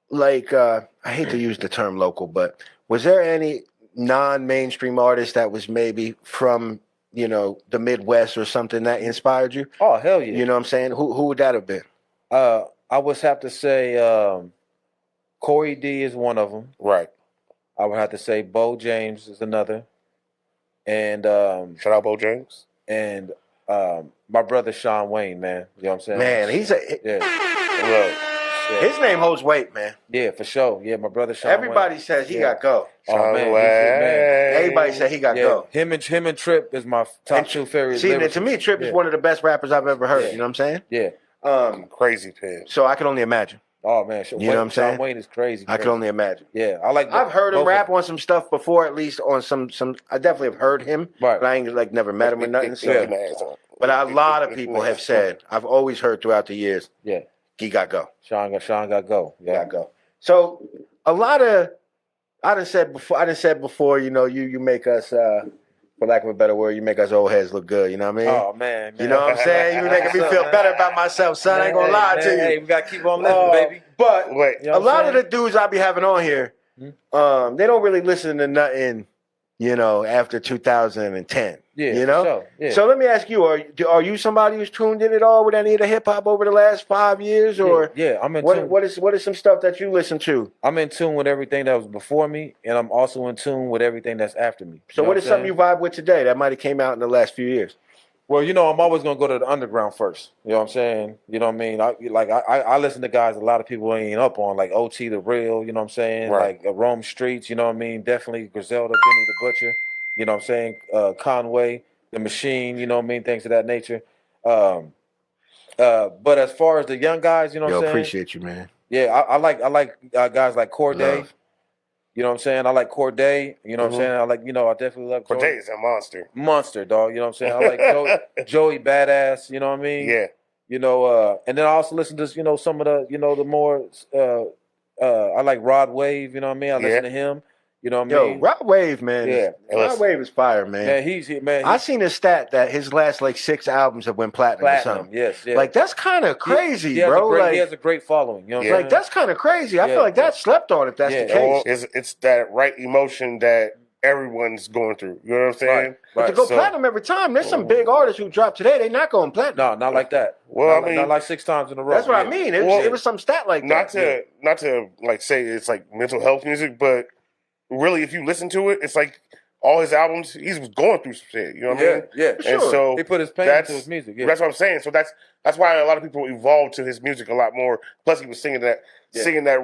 like, I hate to use the term local, but was there any non-mainstream artist that was maybe from, the Midwest or something that inspired you? Oh, hell yeah. You know what I'm saying? Who would that have been? I would have to say Corey D is one of them. Right. I would have to say Bo James is another. And shout out Bo James. And my brother Sean Wayne, man. You know what I'm saying? Man, he's his name holds weight, man. Yeah, for sure. Yeah, my brother Sean Everybody Wayne. says he got go. Oh man, everybody said he got go. Him and Trip is my top two favorite. See, to me, Trip is one of the best rappers I've ever heard. You know what I'm saying? Yeah. Crazy pin. So I can only imagine. Oh man, you know what I'm saying? Sean Wayne is crazy. I can only imagine. Yeah, I've heard him rap on some stuff before, at least on some. I definitely have heard him, but I ain't never met him or nothing. So. But a lot of people have said, I've always heard throughout the years. Yeah, he got go. Sean got go. Yeah, got go. So a lot of I done said before. You make us. For lack of a better word, you make us old heads look good. You know what I mean? Oh, man. You know what I'm saying? You making me feel better about myself, son. I ain't going to lie to you. Hey, we got to keep on living, baby. But a lot of the dudes I be having on here, they don't really listen to nothing, after 2010. Yeah, Sure. Yeah. So let me ask you, are you somebody who's tuned in at all with any of the hip-hop over the last 5 years? Or yeah, I'm in tune. What is some stuff that you listen to? I'm in tune with everything that was before me, and I'm also in tune with everything that's after me. So what is something you vibe with today that might have came out in the last few years? Well, I'm always gonna go to the underground first. You know what I'm saying? You know what I mean? I listen to guys a lot of people ain't up on, like OT the Real. You know what I'm saying? Right. Like Rome Streets. You know what I mean? Definitely Griselda, Benny the Butcher. You know what I'm saying? Conway, The Machine. You know what I mean? Things of that nature. But as far as the young guys, you know what I'm saying? Appreciate you, man. Yeah, I like guys like Corday. You know what I'm saying? I like Corday. You know what I'm saying? I definitely love Corday is a monster. Monster, dog. You know what I'm saying? I like Joey Badass. You know what I mean? Yeah. And then I also listen to, some of the, the more, I like Rod Wave. You know what I mean? I listen to him. You know what I mean? Rod Wave, man. Yeah. Rod Wave is fire, man. Man, I seen a stat that his last 6 albums have went platinum or something. Yes. Like, that's kind of crazy, bro. He has a great following. You know what I'm saying? That's kind of crazy. I feel like that's slept on if that's the case. It's that right emotion that everyone's going through. You know what I'm saying? Right. But to go platinum every time, there's some big artists who drop today. They're not going platinum. No, not like that. Well, not like 6 times in a row. That's what I mean. It was some stat like that. Not to like say it's like mental health music, but really, if you listen to it, it's like all his albums, he's going through some shit. You know what I mean? Yeah, and so he put his pain into his music. Yeah. That's what I'm saying. So that's why a lot of people evolved to his music a lot more. Plus, he was singing that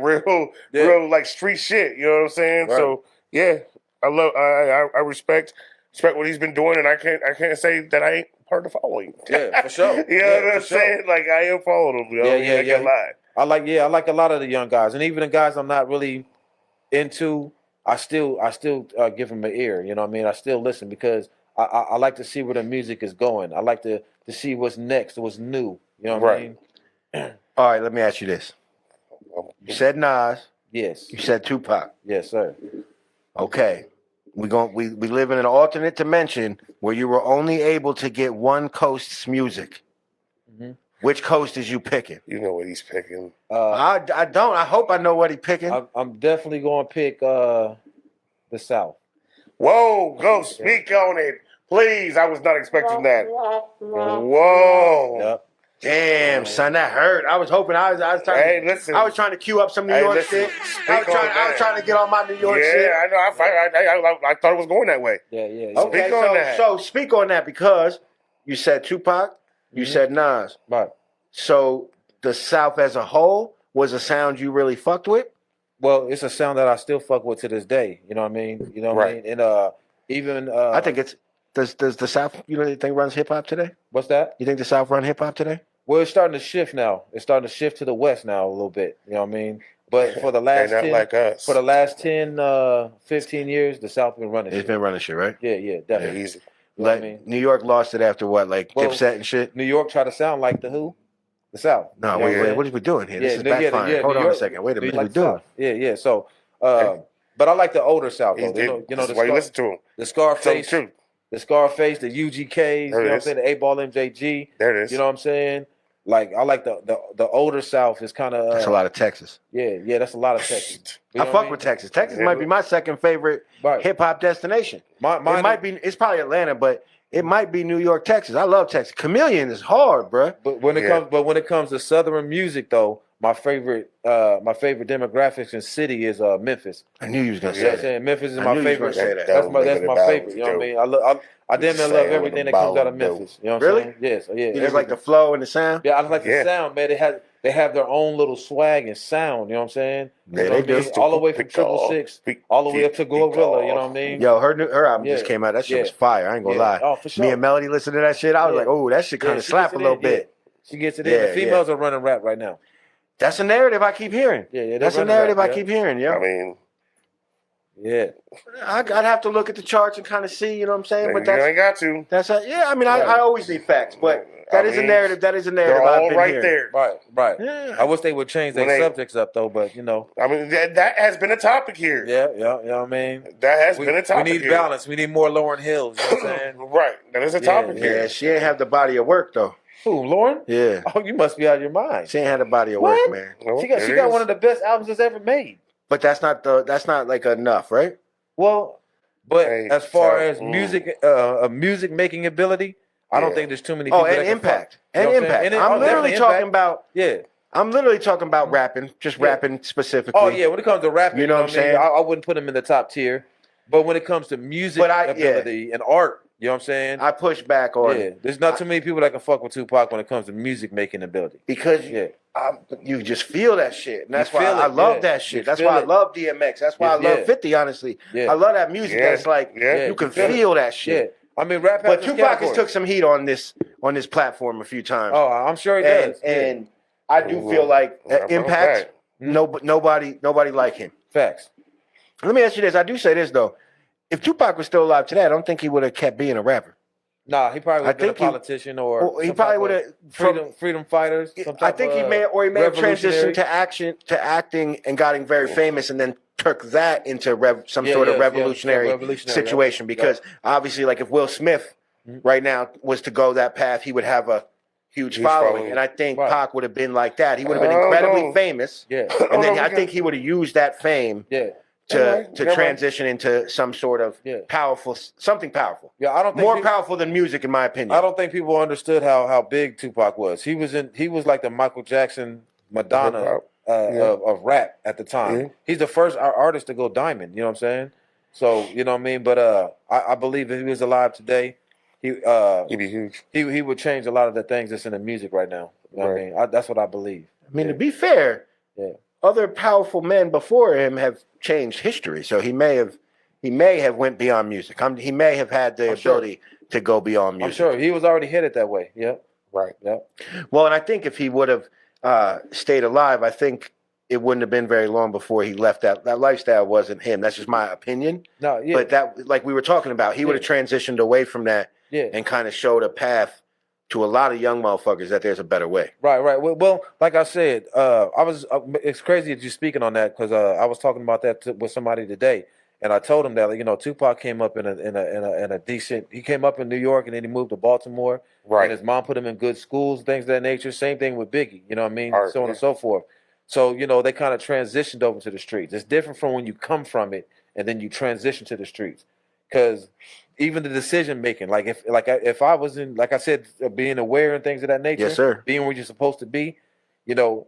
real like street shit. You know what I'm saying? Right. So yeah, I respect what he's been doing, and I can't say that I ain't part of the following. Yeah, for sure. You know what I'm saying? Like I am following them. You know? I can't lie. I like a lot of the young guys, and even the guys I'm not really into. I still give them an ear. You know what I mean? I still listen because I like to see where the music is going. I like to see what's next, what's new. You know what I mean? All right, let me ask you this. You said Nas. Yes. You said Tupac. Yes, sir. Okay. We live in an alternate dimension where you were only able to get one coast's music. Mm-hmm. Which coast is you picking? You know what he's picking. I don't. I hope I know what he's picking. I'm definitely going to pick the South. Whoa, go speak on it, please. I was not expecting that. Whoa. Yep. Damn, son, that hurt. I was hoping I was trying. Hey, listen. I was trying to cue up some New York shit. I was trying to get on my New York shit. Yeah, I know. I thought it was going that way. Yeah. Okay, so speak on that because you said Tupac, you said Nas. Right. So the South as a whole was a sound you really fucked with? Well, it's a sound that I still fuck with to this day. You know what I mean? You know what I mean? And even I think it's does the South you think runs hip hop today? What's that? You think the South run hip hop today? Well, it's starting to shift now. It's starting to shift to the West now a little bit. You know what I mean? But for the last not 10, like us. For the last 10, 15 years, the South been running. It's been running shit, right? Yeah, definitely. Easy. You know what I mean? New York lost it after what, like Dipset and shit? New York tried to sound like the who? The South. No, wait, what are we doing here? This is backfiring. Hold on a second. Wait a minute. What are we doing? Yeah. So, but I like the older South, though. You know, that's why you listen to him. The Scarface. The Scarface, the UGKs, you know what I'm saying? The 8-Ball MJG. There it is. You know what I'm saying? Like, I like the older South is kind of... that's a lot of Texas. Yeah, that's a lot of Texas. I fuck with Texas. Texas might be my second favorite hip-hop destination. It's probably Atlanta, but it might be New York, Texas. I love Texas. Chameleon is hard, bro. But when it comes to Southern music, though, my favorite demographics and city is Memphis. I knew you was gonna say that. Memphis is my favorite. That's my favorite. You know what I mean? I damn near love everything that comes out of Memphis. You know what I'm saying? Yes, yeah. You just like the flow and the sound? Yeah, I just like the sound, man. They have their own little swag and sound. You know what I'm saying? Yeah, they do. All the way from 666, all the way up to Gorilla. You know what I mean? Yo, her album just came out. That shit was fire. I ain't gonna lie. Oh, for sure. Me and Melody listened to that shit. I was like, oh, that shit kind of slap a little bit. She gets it in. The females are running rap right now. That's a narrative I keep hearing. Yeah, that's a narrative I keep hearing. Yeah, I mean, yeah, I'd have to look at the charts and kind of see. You know what I'm saying? But you ain't got to. I mean, I always need facts, but that is a narrative. That is a narrative. They're all right there. Right. Yeah. I wish they would change their subjects up though, but you know. I mean, that has been a topic here. Yeah. You know what I mean? That has been a topic. We need balance. We need more Lauryn Hills. You know what I'm saying? Right. That is a topic here. Yeah, she ain't have the body of work though. Who, Lauren? Yeah. Oh, you must be out of your mind. She ain't had a body of work, man. Well, she got one of the best albums that's ever made. But that's not like enough, right? Well, but as far as music making ability, I don't think there's too many people. Oh, and impact. And impact. I'm literally talking about I'm literally talking about rapping, just rapping specifically. Oh yeah, when it comes to rapping, you know what I'm saying? I wouldn't put him in the top tier. But when it comes to music ability and art, you know what I'm saying? I push back on. Yeah, there's not too many people that can fuck with Tupac when it comes to music making ability. Because you just feel that shit, and that's why I love that shit. That's why I love DMX. That's why I love 50. Honestly, I love that music. That's like you can feel that shit. I mean, rap. But Tupac has took some heat on this platform a few times. Oh, I'm sure he does. And I do feel like impact. Nobody like him. Facts. Let me ask you this. I do say this though. If Tupac was still alive today, I don't think he would have kept being a rapper. Nah, he probably would have been a politician or he probably would have freedom fighters. I think he may have transitioned to acting and gotten very famous, and then took that into some sort of revolutionary situation. Because obviously, like if Will Smith right now was to go that path, he would have a huge following, and I think Pac would have been like that. He would have been incredibly famous, and then I think he would have used that fame. To transition into some sort of something powerful. Yeah, I don't think more powerful than music, in my opinion. I don't think people understood how big Tupac was. He was like the Michael Jackson, Madonna of rap at the time. Mm-hmm. He's the first artist to go diamond. You know what I'm saying? So you know what I mean. But I believe if he was alive today, he'd be huge. He would change a lot of the things that's in the music right now. You know what I mean? That's what I believe. I mean, to be fair, other powerful men before him have changed history. So he may have went beyond music. He may have had the ability to go beyond music. I'm sure he was already headed that way. Yeah. Right. Yeah. Well, and I think if he would have stayed alive, I think it wouldn't have been very long before he left that lifestyle. Wasn't him. That's just my opinion. No, yeah. But that, like we were talking about, he would have transitioned away from that and kind of showed a path to a lot of young motherfuckers that there's a better way. Right. Well, like I said, it's crazy that you're speaking on that because I was talking about that with somebody today, and I told him that Tupac came up in a decent. He came up in New York and then he moved to Baltimore. Right. And his mom put him in good schools, things of that nature. Same thing with Biggie. You know what I mean? Right, so on and so forth. So they kind of transitioned over to the streets. It's different from when you come from it and then you transition to the streets, because even the decision making, like if I was in, like I said, being aware and things of that nature, Yes, sir. being where you're supposed to be, a young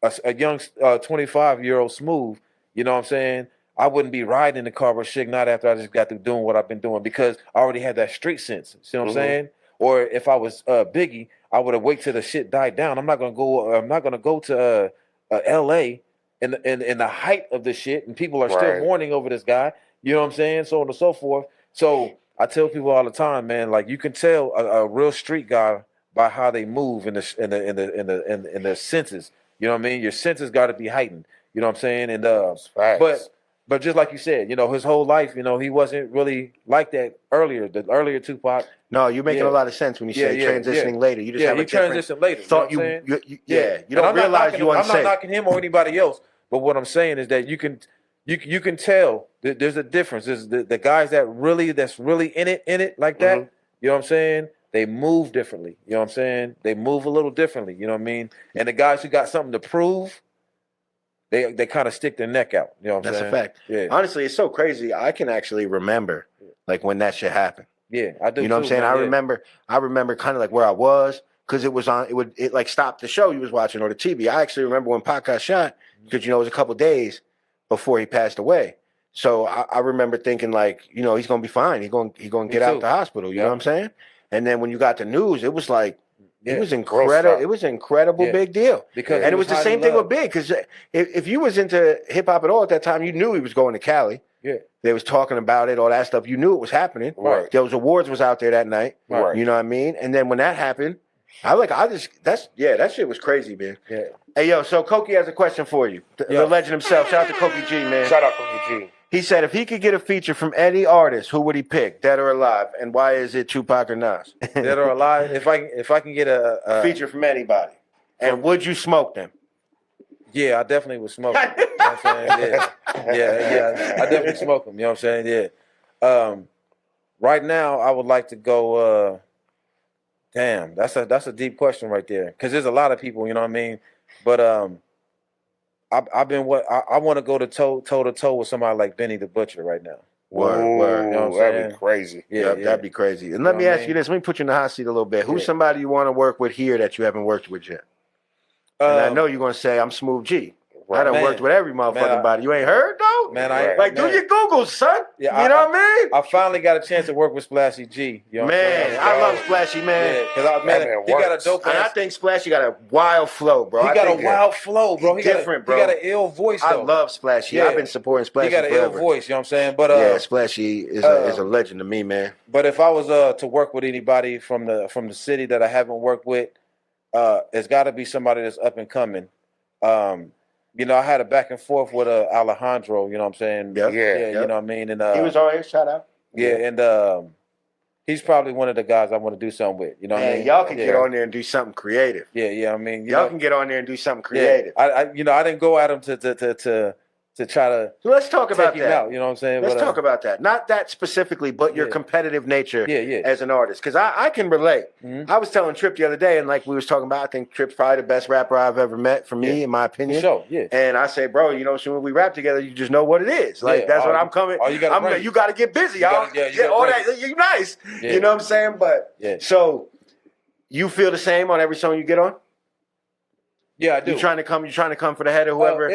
25-year-old Smoov, you know what I'm saying? I wouldn't be riding in the car with Suge Knight after I just got through doing what I've been doing, because I already had that street sense. See what I'm saying? Or if I was Biggie, I would have waited till the shit died down. I'm not gonna go to L.A. in the height of the shit, and people are still mourning over this guy. You know what I'm saying? So on and so forth. So I tell people all the time, man, like you can tell a real street guy by how they move in their senses. You know what I mean? Your senses got to be heightened. You know what I'm saying? And but just like you said, his whole life, he wasn't really like that earlier. The earlier Tupac. No, you're making a lot of sense when you say transitioning later. You just have a different transition later. thought. You don't realize you unsafe. I'm not knocking him or anybody else, but what I'm saying is that you can tell that there's a difference. There's the guys that's really in it like that. You know what I'm saying? They move differently. You know what I'm saying? They move a little differently. You know what I mean? And the guys who got something to prove, they kind of stick their neck out. You know what I'm saying? That's a fact. Yeah. Honestly, it's so crazy. I can actually remember like when that shit happened. Yeah, I do. You know what I'm saying? Man, I remember kind of like where I was, because it was on. It like stopped the show you was watching or the TV. I actually remember when Pac got shot, because it was a couple days before he passed away. So I remember thinking like, he's gonna be fine. He's gonna get out the hospital. You know what I'm saying? And then when you got the news, it was like. It was incredible. It was an incredible big deal. And it was the same thing with Big, because if you was into hip hop at all at that time, you knew he was going to Cali. Yeah. They was talking about it, all that stuff. You knew it was happening. Right. Those awards was out there that night. Right. You know what I mean? And then when that happened, that shit was crazy, man. Yeah. Hey, yo, so Koki has a question for you. The legend himself. Shout out to Koki G, man. Shout out Koki G. He said, if he could get a feature from any artist, who would he pick, dead or alive? And why is it Tupac or Nas? Dead or alive? If I can get a feature from anybody. And would you smoke them? Yeah, I definitely would smoke them. You know what I'm saying? Yeah. I definitely smoke them. You know what I'm saying? Yeah. Right now, I would like to go. Damn, that's a deep question right there, because there's a lot of people. You know what I mean? But I want to go toe to toe with somebody like Benny the Butcher right now. Word. You know what I'm That'd saying? be crazy. Yeah, that'd be crazy. And let me ask you this. Let me put you in the hot seat a little bit. Who's somebody you want to work with here that you haven't worked with yet? And I know you're going to say, I'm Smoov G. I done worked with every motherfucking body. You ain't heard, though? Man, do your Googles, son. Yeah, you know what I mean? I finally got a chance to work with Splashy G. You know man, I love Splashy, man. Yeah, because he got a dope. And I think Splashy got a wild flow, bro. He got a wild flow, bro. He different, bro. He got an ill voice, though. I love Splashy. I've been supporting Splashy forever. He got an ill voice, you know what I'm saying? But yeah, Splashy is a legend to me, man. But if I was to work with anybody from the city that I haven't worked with, it's got to be somebody that's up and coming. I had a back and forth with Alejandro, you know what I'm saying? Yep. Yeah, you know what I mean? And he was all right, shout out. Yeah, and he's probably one of the guys I want to do something with. You know what I mean? Y'all can get on there and do something creative. Yeah, I mean, y'all can get on there and do something creative. Yeah. I didn't go at him to try to. So let's talk about that. Out, you know what I'm saying? Let's talk about that. Not that specifically, but your competitive nature as an artist. Because I can relate. Mm-hmm. I was telling Trip the other day, and like we was talking about, I think Trip's probably the best rapper I've ever met, for me, in my opinion. For sure, yeah. And I say, bro, so when we rap together, you just know what it is. Like that's what I'm coming. You got to get busy, y'all. All that. You nice. Yeah. You know what I'm saying? But so you feel the same on every song you get on? Yeah, I do. You trying to come for the head of whoever,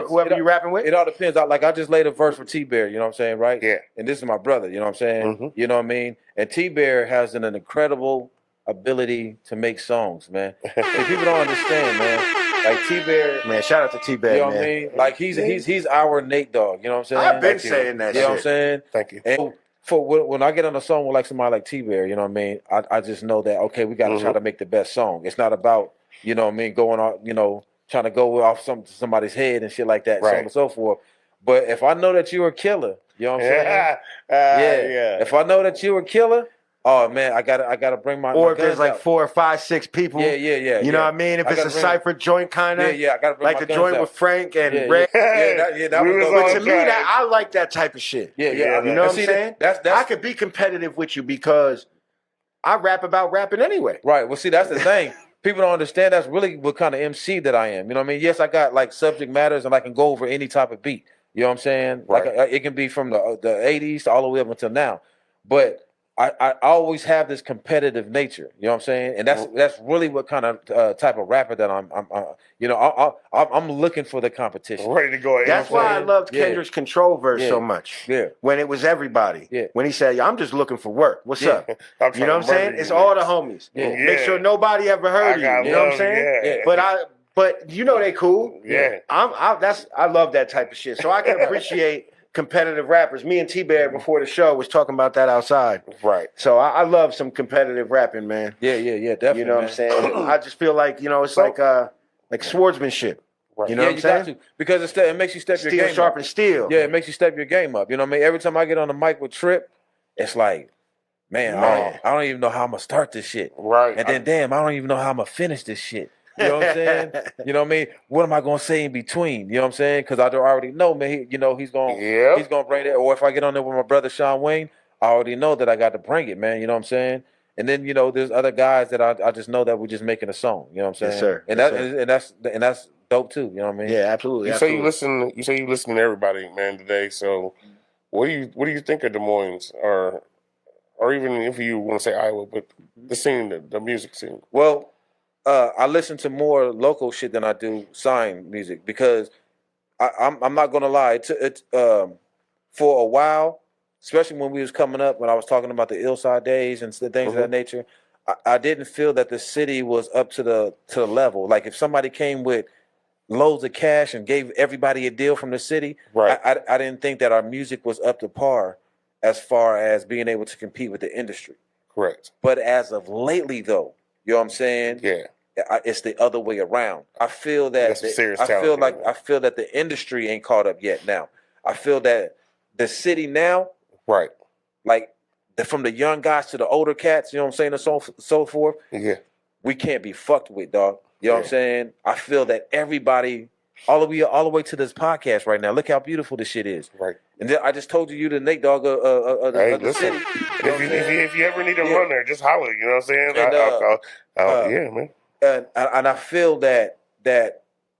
whoever you rapping with? It all depends. I just laid a verse for Tbear, you know what I'm saying, right? Yeah. And this is my brother, you know what I'm saying? Mm-hmm. You know what I mean? And Tbear has an incredible ability to make songs, man. And people don't understand, man. Like Tbear, man, shout out to Tbear, you know man. what I mean? Like he's our Nate Dogg, you know what I'm saying? I've been saying that. You know what I'm saying? Thank you. And for when I get on a song with like somebody like Tbear, you know what I mean? I just know that okay, we got to try to make the best song. It's not about you know what I mean going on, you know, trying to go off somebody's head and shit like that, so on and so forth. But if I know that you're a killer, you know what I'm saying? Yeah. If I know that you're a killer. Oh man, I gotta bring my. Or my if there's like out. 4 or 5, 6 people. Yeah. You know what I mean? If it's a cipher joint kind of. Yeah, I gotta bring like my the joint out. with Frank and Ray. That was but to me, that I like that type of shit. Yeah. You know what I'm saying? That's I could be competitive with you because I rap about rapping anyway. Right. Well, see, that's the thing. People don't understand that's really what kind of MC that I am. You know what I mean? Yes, I got like subject matters and I can go over any type of beat. You know what I'm saying? Right. Like it can be from the 80s to all the way up until now. But I always have this competitive nature, you know what I'm saying, and that's really what kind of type of rapper that I'm you know, I'm looking for the competition. Ready to go. That's why I loved Kendrick's Control verse so much. Yeah, when it was everybody. Yeah, when he said, "I'm just looking for work. What's up?" You know what I'm saying? It's all the homies. Make sure nobody ever heard you. You know what I'm saying? But you know they cool. I love that type of shit. So I can appreciate competitive rappers. Me and Tbear before the show was talking about that outside. Right. So I love some competitive rapping, man. Yeah, definitely. You know what I'm saying? I just feel like, you know, it's like swordsmanship. Right. You know what I'm saying? Got to, because it makes you step your game up. Steel sharpen steel. Yeah, it makes you step your game up. You know what I mean? Every time I get on the mic with Trip, it's like, man. I don't even know how I'm going to start this shit. Right. And then, damn, I don't even know how I'm going to finish this shit. You know what I'm saying? You know what I mean? What am I gonna say in between? You know what I'm saying? Because I already know, man. He's gonna bring it. Or if I get on there with my brother Sean Wayne, I already know that I got to bring it, man. You know what I'm saying? And then there's other guys that I just know that we're just making a song. You know what I'm saying? Yes, sir. And that's dope too. You know what I mean? Yeah, absolutely. You say you listen to everybody, man, today. So what do you think of Des Moines, or even if you want to say Iowa, but the scene, the music scene? Well. I listen to more local shit than I do sign music because I'm not gonna lie. For a while, especially when we was coming up, when I was talking about the Illside days and things of that nature, I didn't feel that the city was up to the level. Like if somebody came with loads of cash and gave everybody a deal from the city, right? I didn't think that our music was up to par as far as being able to compete with the industry. Correct. But as of lately, though, you know what I'm saying? Yeah. It's the other way around. I feel that I feel that the industry ain't caught up yet. Now I feel that the city now, right? Like from the young guys to the older cats, you know what I'm saying, and so forth. Yeah, we can't be fucked with, dog. You know what I'm saying? I feel that everybody, all the way to this podcast right now. Look how beautiful this shit is. Right. And then I just told you the Nate dog of the city. If you ever need to run there, just holler. You know what I'm saying? Yeah, man. And I feel that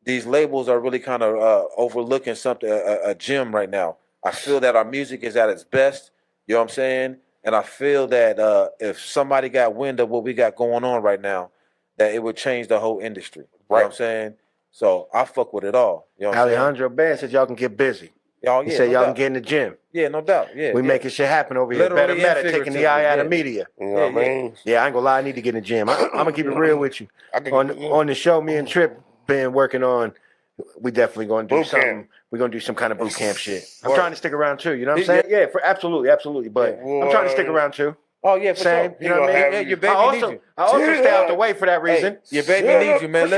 these labels are really kind of overlooking something, a gem right now. I feel that our music is at its best. You know what I'm saying? And I feel that if somebody got wind of what we got going on right now, that it would change the whole industry. You know what I'm saying? So I fuck with it all. You know what Alejandro Ben said y'all can get busy. He said y'all can get in the gym. Yeah, no doubt. Yeah, we making shit happen over here. Bedder-Meda taking the eye out of media. You know what I mean? Yeah, I ain't gonna lie. I need to get in the gym. I'm gonna keep it real with you. On the show, me and Trip been working on. We definitely gonna do something. We're gonna do some kind of boot camp shit. I'm trying to stick around too. You know what I'm saying? Yeah, absolutely. But I'm trying to stick around too. Oh yeah, for sure. You know what I mean? Your baby needs you. I also stay out the way for that reason. Your baby needs you, man.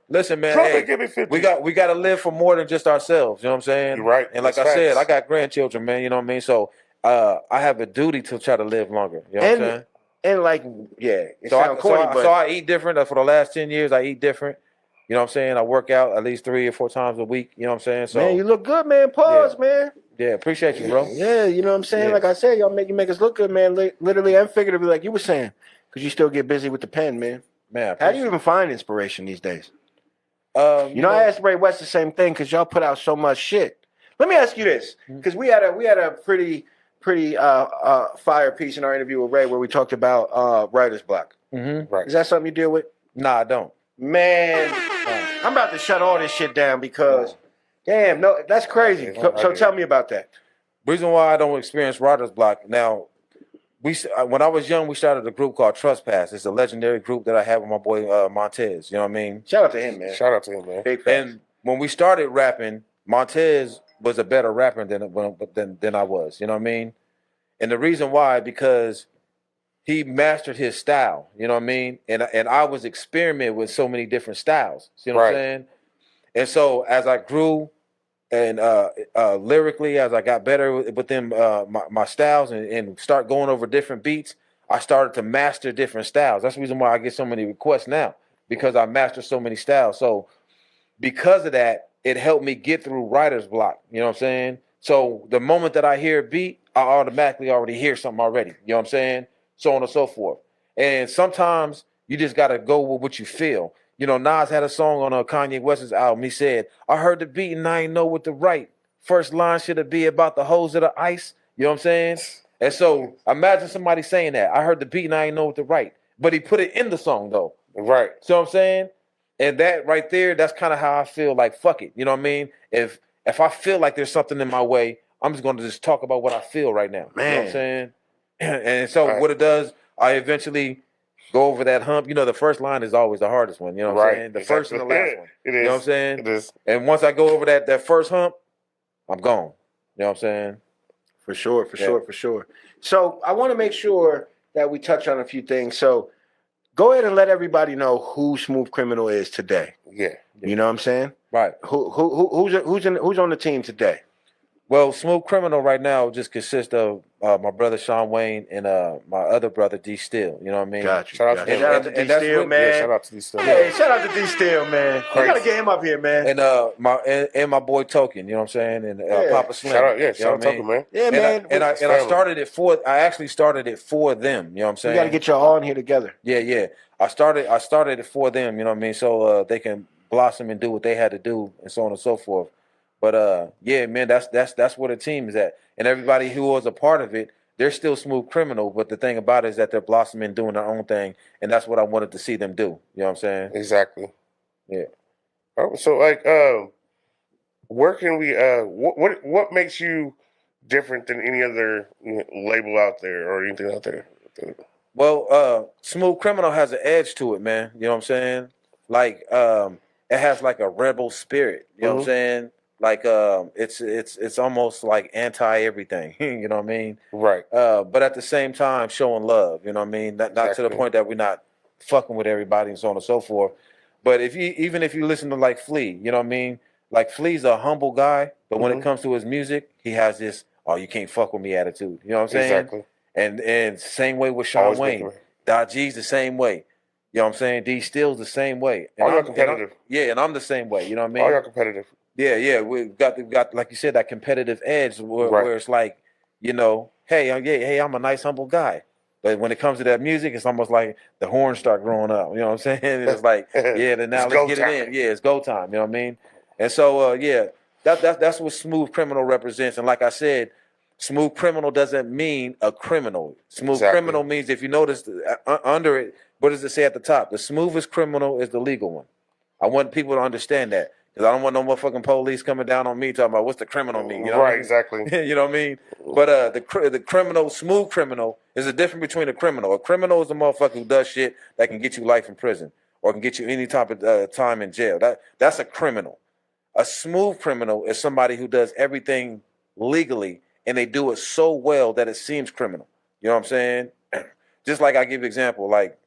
Listen, man. Hey, we got to live for more than just ourselves. You know what I'm saying? You're right. And like I said, I got grandchildren, man. You know what I mean? So I have a duty to try to live longer. You know what I'm saying? And like, yeah, it sounds corny, but so I eat different. For the last 10 years, I eat different. You know what I'm saying? I work out at least 3 or 4 times a week. You know what I'm saying? So man, you look good, man. Pause, man. Yeah, appreciate you, bro. Yeah, you know what I'm saying? Like I said, you make us look good, man. Literally and figuratively, like you were saying, because you still get busy with the pen, man. Man, how do you even find inspiration these days? You know, I asked Ray West the same thing because y'all put out so much shit. Let me ask you this, because we had a pretty fire piece in our interview with Ray where we talked about writer's block. Right. Is that something you deal with? Nah, I don't. Man, I'm about to shut all this shit down because, damn, no, that's crazy. So tell me about that. Reason why I don't experience writer's block now. When I was young, we started a group called Trespass. It's a legendary group that I had with my boy Montez. You know what I mean? Shout out to him, man. Shout out to him, man. Big and when we started rapping, Montez was a better rapper than I was. You know what I mean? And the reason why, because he mastered his style, you know what I mean? And I was experimenting with so many different styles. You know what I'm saying? And so as I grew and lyrically, as I got better within my styles and start going over different beats, I started to master different styles. That's the reason why I get so many requests now, because I mastered so many styles. So because of that, it helped me get through writer's block. You know what I'm saying? So the moment that I hear a beat, I automatically already hear something already. You know what I'm saying? So on and so forth. And sometimes you just got to go with what you feel. You know, Nas had a song on Kanye West's album. He said, I heard the beat and I ain't know what to write. First line should it be about the hose of the ice? You know what I'm saying? And so imagine somebody saying that. I heard the beat and I ain't know what to write. But he put it in the song, though. Right. So I'm saying? And that right there, that's kind of how I feel like, fuck it. You know what I mean? If I feel like there's something in my way, I'm just going to just talk about what I feel right now. Man. You know what I'm saying? And so what it does, I eventually go over that hump. You know, the first line is always the hardest one. You know what I'm saying? The first and the last one. It is. You know what I'm saying? It is. And once I go over that first hump, I'm gone. You know what I'm saying? For sure. So I want to make sure that we touch on a few things. So go ahead and let everybody know who Smoov Criminal is today. Yeah. You know what I'm saying? Right. Who's on the team today? Well, Smoov Criminal right now just consists of my brother Sean Wayne and my other brher D Steel. You know what I mean? Gotcha. Shout out to Shout out to D Steel, man. Yeah, shout out to D Steel. Hey, shout out to D Steel, man. You gotta get him up here, man. And my boy Token. You know what I'm saying? And Papa Slim. Shout out, shout out to Token, man. Yeah, man. I started it for. I actually started it for them. You know what I'm saying? We gotta get y'all all in here together. Yeah. I started it for them. You know what I mean? So they can blossom and do what they had to do, and so on and so forth. But yeah, man, that's where the team is at, and everybody who was a part of it, they're still Smoov Criminal. But the thing about it is that they're blossoming, doing their own thing, and that's what I wanted to see them do. You know what I'm saying? Exactly. Yeah. So like, where can we? What makes you different than any other label out there or anything out there? Well, Smoov Criminal has an edge to it, man. You know what I'm saying? Like, it has like a rebel spirit. You know what I'm saying? Like it's almost like anti everything. You know what I mean? Right. But at the same time, showing love. You know what I mean? Not to the point that we're not fucking with everybody and so on and so forth. But even if you listen to like Flea, you know what I mean? Like Flea's a humble guy, but when it comes to his music, he has this "oh, you can't fuck with me" attitude. You know what I'm saying? Exactly. And same way with Sean Wayne. Dot G's the same way. You know what I'm saying? D Steele's the same way. And all y'all competitive. And I'm the same way. You know what I mean? All y'all competitive. Yeah. We've got like you said, that competitive edge where it's like, you know, hey, I'm a nice, humble guy. But when it comes to that music, it's almost like the horns start growing up. You know what I'm saying? It's like, then now let's get it in. Yeah, it's go time. You know what I mean? And so, that's what Smoov Criminal represents. And like I said, Smoov Criminal doesn't mean a criminal. Smoov Criminal means, if you notice under it, what does it say at the top? The smoothest criminal is the legal one. I want people to understand that. Because I don't want no motherfucking police coming down on me talking about what's the criminal mean. You know right, exactly. You know what I mean? But the criminal, Smoov Criminal, is a difference between a criminal. A criminal is a motherfucker who does shit that can get you life in prison or can get you any type of time in jail. That's a criminal. A Smoov Criminal is somebody who does everything legally, and they do it so well that it seems criminal. You know what I'm saying? Just like I give you an example, like,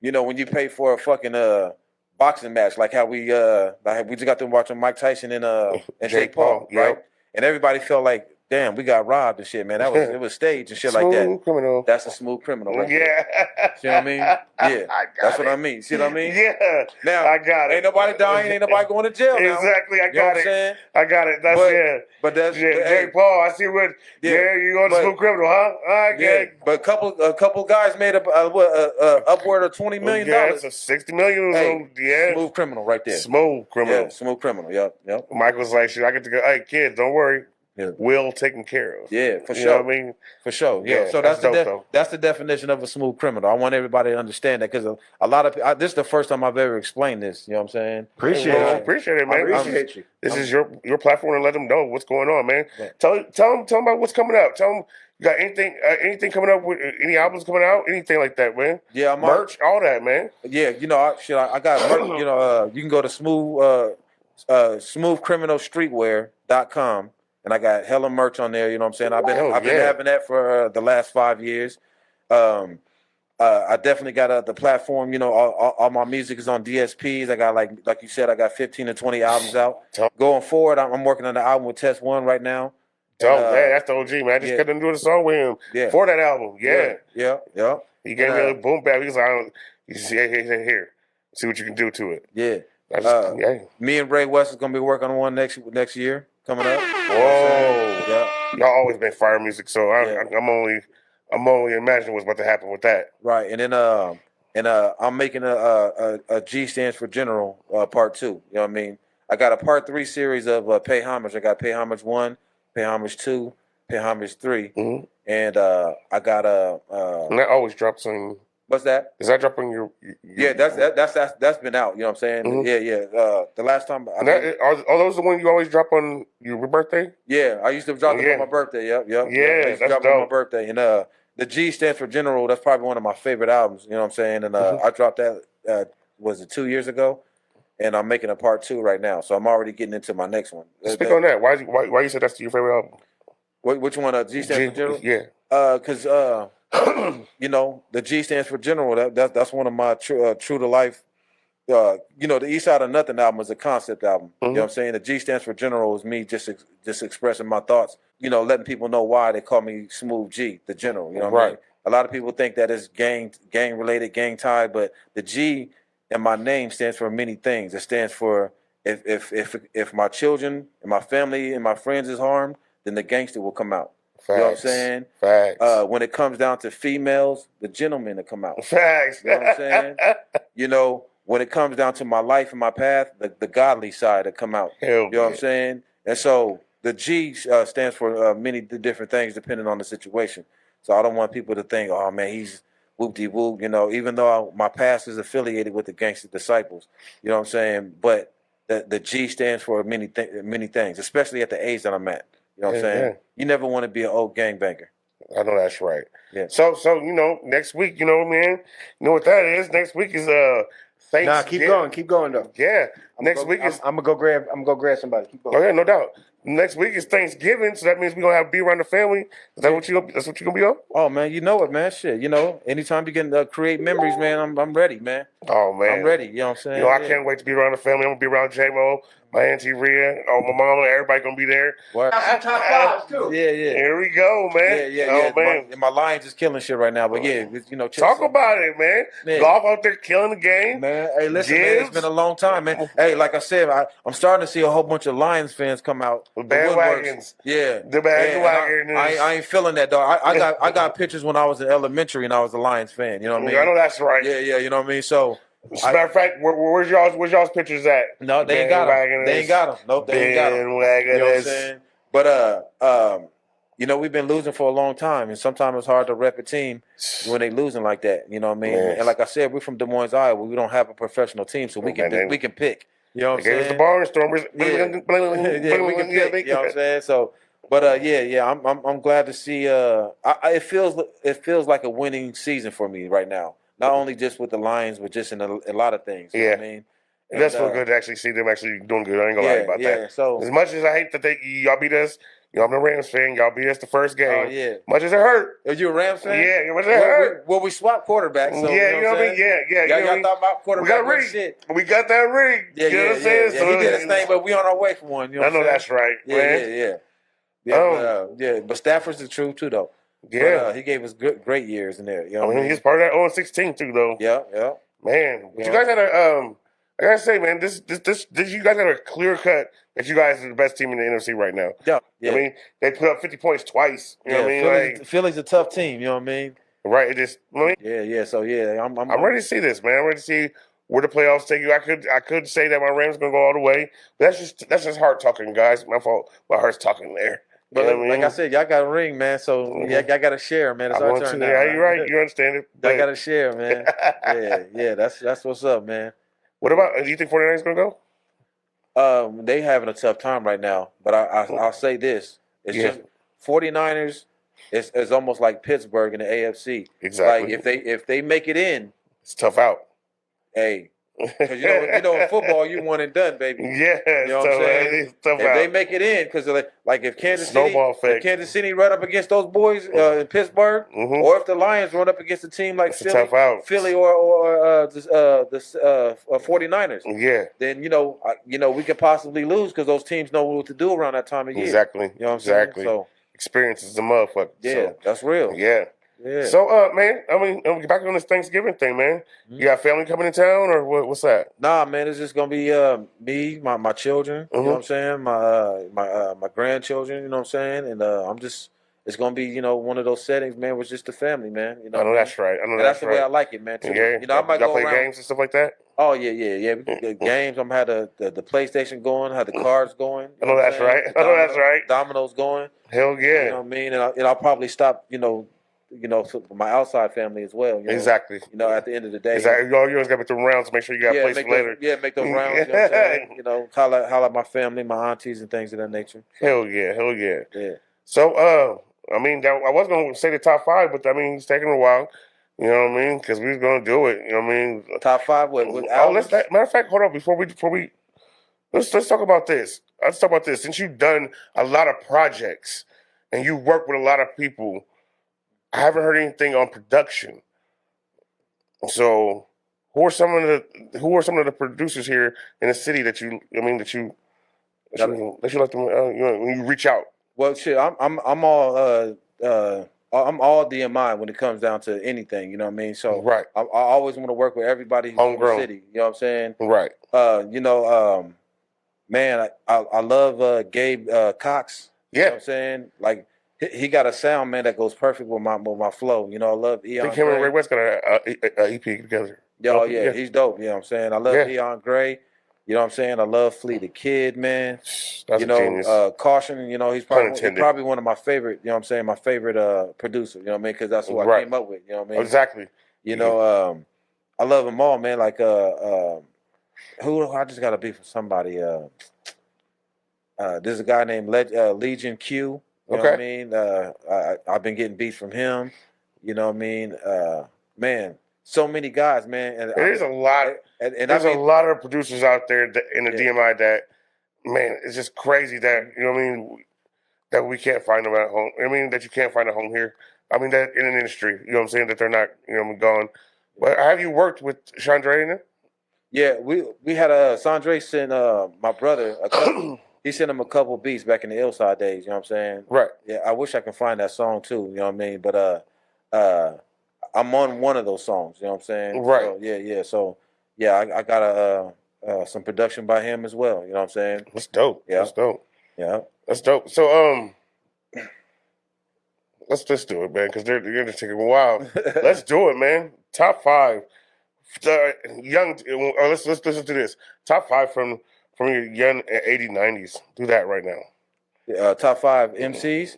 you know, when you pay for a fucking boxing match, like how we just got to watching Mike Tyson and Jake Paul, right? Yep. And everybody felt like, damn, we got robbed and shit, man. It was staged and shit like that. Criminal. That's a Smoov Criminal, right? Yeah. See what I mean? Yeah. That's what I mean. See what I mean? Yeah. Now, I got it. Ain't nobody dying, ain't nobody going to jail now. Exactly. I got it. I got it. But that's Jake Paul. I see what. Yeah, you on the Smoov Criminal, huh? I get it. But a couple guys made upward of $20 million. Yeah, it's a $60 million. Hey, Smoov Criminal right there. Smoov Criminal. Yeah, Smoov Criminal. Yep. Michael's like, shit, I get to go. Hey, kids, don't worry. Yeah. Well taken care of. Yeah, for sure. You know what I mean? For sure. Yeah. So that's the definition of a Smoov Criminal. I want everybody to understand that, because a lot of this is the first time I've ever explained this. You know what I'm saying? Appreciate it, man. Appreciate you. This is your platform to let them know what's going on, man. Yeah. Tell them about what's coming out. Tell them you got anything coming up with any albums coming out, anything like that, man. Yeah, merch, all that, man. Yeah, you know, I got merch. You know, you can go to Smoov Criminal Streetwear.com. and I got hella merch on there. You know what I'm saying? I've been having that for the last 5 years. I definitely got the platform. You know, all my music is on DSPs. I got like you said, I got 15 to 20 albums out. Going forward, I'm working on the album with Test One right now. Man, that's the OG, man. I just couldn't do the song with him for that album. Yeah. He gave me a boom bap. He was like, "You see, here, see what you can do to it." Yeah. Me and Ray West is gonna be working on one next year coming up. Whoa. Y'all always been fire music, so I'm only imagining what's about to happen with that. Right, and then I'm making a G stands for General part 2. You know what I mean? I got a part 3 series of Pay Homage. I got Pay Homage 1, Pay Homage 2, Pay Homage 3, and I got and that always drops on. What's that? Is that dropping your? Yeah, that's been out. You know what I'm saying? Yeah. The last time are those the ones you always drop on your birthday? Yeah, I used to drop them on my birthday. Yep. Yeah, that's drop dope. on my birthday, and the G stands for General. That's probably one of my favorite albums. You know what I'm saying? And I dropped that was it 2 years ago, and I'm making a part 2 right now. So I'm already getting into my next one. Speak on that. Why you said that's your favorite album? Which one? G stands for General. Yeah. Because you know, the G stands for General. That's one of my true to life. You know, the East Side of Nothing album is a concept album. You know what I'm saying? The G stands for General is me just expressing my thoughts. You know, letting people know why they call me Smoov G, the General. You know what I mean? A lot of people think that it's gang related, gang tied, but the G in my name stands for many things. It stands for if my children and my family and my friends is harmed, then the gangster will come out. Facts. You know what I'm saying? Facts. When it comes down to females, the gentlemen will come out. Facts. You know what I'm saying? You know, when it comes down to my life and my path, the godly side will come out. You know what I'm saying? And so the G stands for many different things depending on the situation. So I don't want people to think, oh man, he's whoop-de-whoop, you know, even though my past is affiliated with the Gangster Disciples. You know what I'm saying? But the G stands for many things, especially at the age that I'm at. You know what I'm saying? Yeah. You never want to be an old gangbanger. I know that's right. Yeah. So you know, next week, you know, man, you know what that is? Next week is Thanksgiving. Nah, keep going though. Yeah. I'm gonna go grab somebody. Keep going. Oh yeah, no doubt. Next week is Thanksgiving, so that means we're gonna have to be around the family. Is that what that's what you're gonna be on? Oh man, you know it, man. Shit, you know, anytime you can create memories, man, I'm ready, man. Oh man, I'm ready. You know what I'm saying? You know, I can't wait to be around the family. I'm gonna be around J-Mo, my auntie Rhea, my mama, everybody gonna be there. Top fives too. Yeah. Here we go, man. Yeah. Man. My Lions is killing shit right now, but yeah, you know, talk about it, man. Golf out there killing the game, man. Hey, listen, man, it's been a long time, man. Hey, like I said, I'm starting to see a whole bunch of Lions fans come out. The bandwagons. Yeah. The bandwagons. I ain't feeling that, dog. I got pictures when I was in elementary and I was a Lions fan. You know what I mean? I know that's right. Yeah. You know what I mean? So. As a matter of fact, where's y'all's pictures at? No, they ain't got them. They ain't got them. Nope, they ain't got them. You know what I'm saying? But you know, we've been losing for a long time, and sometimes it's hard to rep a team when they losing like that. You know what I mean? Yes. And like I said, we're from Des Moines, Iowa. We don't have a professional team, so we can pick. You know what I'm saying? It's the Barnstormers. Yeah, we can pick. You know what I'm saying? So. But I'm glad to see. It feels like a winning season for me right now. Not only just with the Lions, but just in a lot of things. You know what I mean? And that's so good to actually see them actually doing good. I ain't gonna lie about that. So as much as I hate that y'all beat us, you know, I'm a Rams fan. Y'all beat us the first game. Oh yeah. Much as it hurt. Are you a Rams fan? Yeah. Much as it hurt. Well, we swapped quarterbacks. So, you know what I mean? Yeah. Y'all thought about quarterback. We got a ring. Shit. We got that ring. Yeah, you know what I'm saying? Yeah. So he did his thing, but we on our way for one. You know I know that's right, man. Yeah. But Stafford's the truth too, though. Yeah, but, he gave us great years in there. You know, I mean, he's part of that 0-16 too, though. Yeah. Man, but you guys had a I gotta say, man, this you guys had a clear cut that you guys are the best team in the NFC right now. Yeah. I mean, they put up 50 points twice. You know what I mean? Philly's a tough team. You know what I mean? Right. It just. Yeah. So I'm ready to see this, man. I'm ready to see where the playoffs take you. I could say that my Rams gonna go all the way, but that's just heart talking, guys. My fault. My heart's talking there. But like I said, y'all got a ring, man. So y'all got to share, man. It's our turn now. Yeah, you're right. You understand it. Y'all got to share, man. yeah. That's what's up, man. What about? Do you think 49ers gonna go? They having a tough time right now. But I'll say this: it's just 49ers. It's almost like Pittsburgh in the AFC. Exactly. Like if they make it in, it's tough out. Hey, Because you know, in football, you one and done, baby. Yeah, you know what I'm saying. If they make it in, because like if Kansas City run up against those boys in Pittsburgh, or if the Lions run up against a team like Philly or the 49ers, then you know we could possibly lose because those teams know what to do around that time of year. Exactly. You know what I'm saying? So experience is the motherfucker. Yeah, so, that's real. Yeah. Yeah. So, man, I mean, get back on this Thanksgiving thing, man. You got family coming in town, or what's that? Nah, man, it's just gonna be me, my children. You know what I'm saying? My grandchildren. You know what I'm saying? And it's gonna be one of those settings, man. With just the family, man. You know. I know that's right. I know that's the way I like it, man. Too. Yeah. You know, I might go play around games and stuff like that. Oh yeah. We can get games. I'm had the PlayStation going, had the cards going. I know that's right. I know that's right. Dominoes going. Hell yeah. You know what I mean? And I'll probably stop. For my outside family as well. Exactly. At the end of the day. Exactly. You always got to make them rounds to make sure you got a place for later. Make those rounds. You know what I'm saying? Holla at my family, my aunties, and things of that nature. Hell yeah. Yeah. So, I mean, I was going to say the top 5, but I mean, it's taking a while. You know what I mean? Because we was going to do it. You know what I mean? Top 5 with matter of fact, hold on. Before we let's talk about this. Let's talk about this. Since you've done a lot of projects and you work with a lot of people, I haven't heard anything on production. So, who are some of the producers here in the city that you like to when you reach out? Well, shit, I'm all DMI when it comes down to anything. You know what I mean? So I always want to work with everybody who's from the city. You know what I'm saying? Right. Man, I love Gabe Cox. Yeah. You know what I'm saying? Like he got a sound, man, that goes perfect with my flow. You know, I love Eon. I think him and Ray West got a EP together. Yeah, he's dope. You know what I'm saying? I love Eon Gray. You know what I'm saying? I love Flea the Kid, man. That's a genius. Caution, he's probably one of my favorite, you know what I'm saying, my favorite producer, you know what I mean? Because that's who I came up with, you know what I mean? Exactly. I love them all, man. Like, who I just got to be for somebody. There's a guy named Legion Q. You know what I mean? I've been getting beats from him. You know what I mean? Man, so many guys, man. And there's a lot. There's a lot of producers out there in the DMI that, man, it's just crazy that that we can't find them at home. I mean, that you can't find a home here. I mean, that in an industry, you know what I'm saying, that they're not, gone. But have you worked with Chandre in it? Yeah, we had Sandre sent my brother a couple. He sent him a couple beats back in the Hillside days. You know what I'm saying? Right. Yeah, I wish I could find that song too. You know what I mean? But I'm on one of those songs. You know what I'm saying? Right. So, yeah. So I got some production by him as well. You know what I'm saying? That's dope. Yeah. That's dope. Yeah. That's dope. So let's just do it, man, because they're gonna take a while. Let's do it, man. Top 5. Let's listen to this. Top 5 from your young 80s, 90s. Do that right now. Top 5 MCs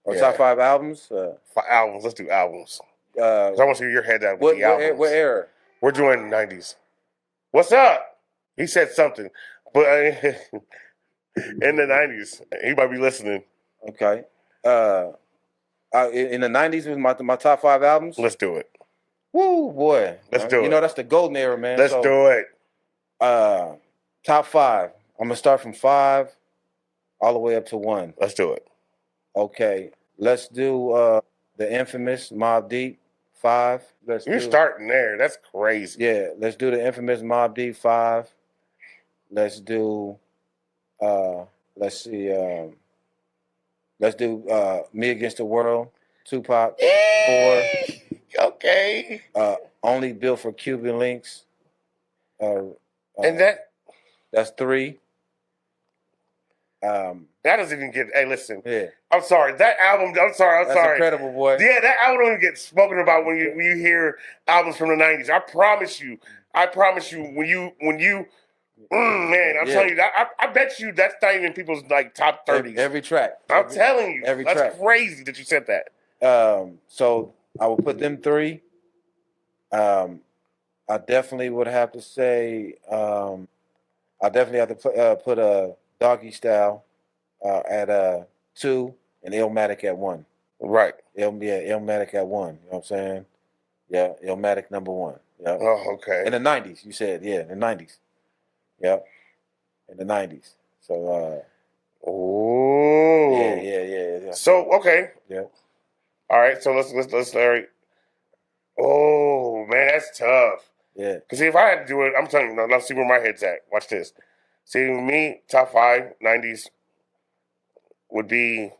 or top 5 albums? Albums. Let's do albums. I want to see your head out with the albums. What era? We're doing 90s. What's up? He said something, but in the 90s, he might be listening. Okay. In the 90s was my top 5 albums. Let's do it. Woo, boy. Let's do it. That's the golden era, man. Let's do it. Top 5. I'm gonna start from 5 all the way up to 1. Let's do it. Okay. Let's do the infamous Mobb Deep 5. You're starting there. That's crazy. Yeah. Let's do the infamous Mobb Deep 5. Let's do. Let's see. Let's do Me Against the World, Tupac 4. Okay. Only Built for Cuban Links. And that's 3. That doesn't even get. Hey, listen. Yeah. I'm sorry. That album. I'm sorry. That's incredible, boy. Yeah, that album don't even get spoken about when you hear albums from the 90s. I promise you. When you. Man, I'm telling you. I bet you that's not even people's top 30s. Every track. I'm telling you. Every that's track. Crazy that you said that. So I will put them 3. I definitely would have to say. I definitely have to put a Doggy Style at 2 and Illmatic at 1. Right. Illmatic at 1. You know what I'm saying? Yeah, Illmatic number 1. Yep. Oh, okay. In the 90s, you said, yeah, in the 90s. Yep. In the 90s. So, oh. Yeah. So, okay. Yep. All right, so let's all right. Oh, man, that's tough. Yeah. Because if I had to do it, I'm telling you, let's see where my head's at. Watch this. See, me, top 5, 90s would be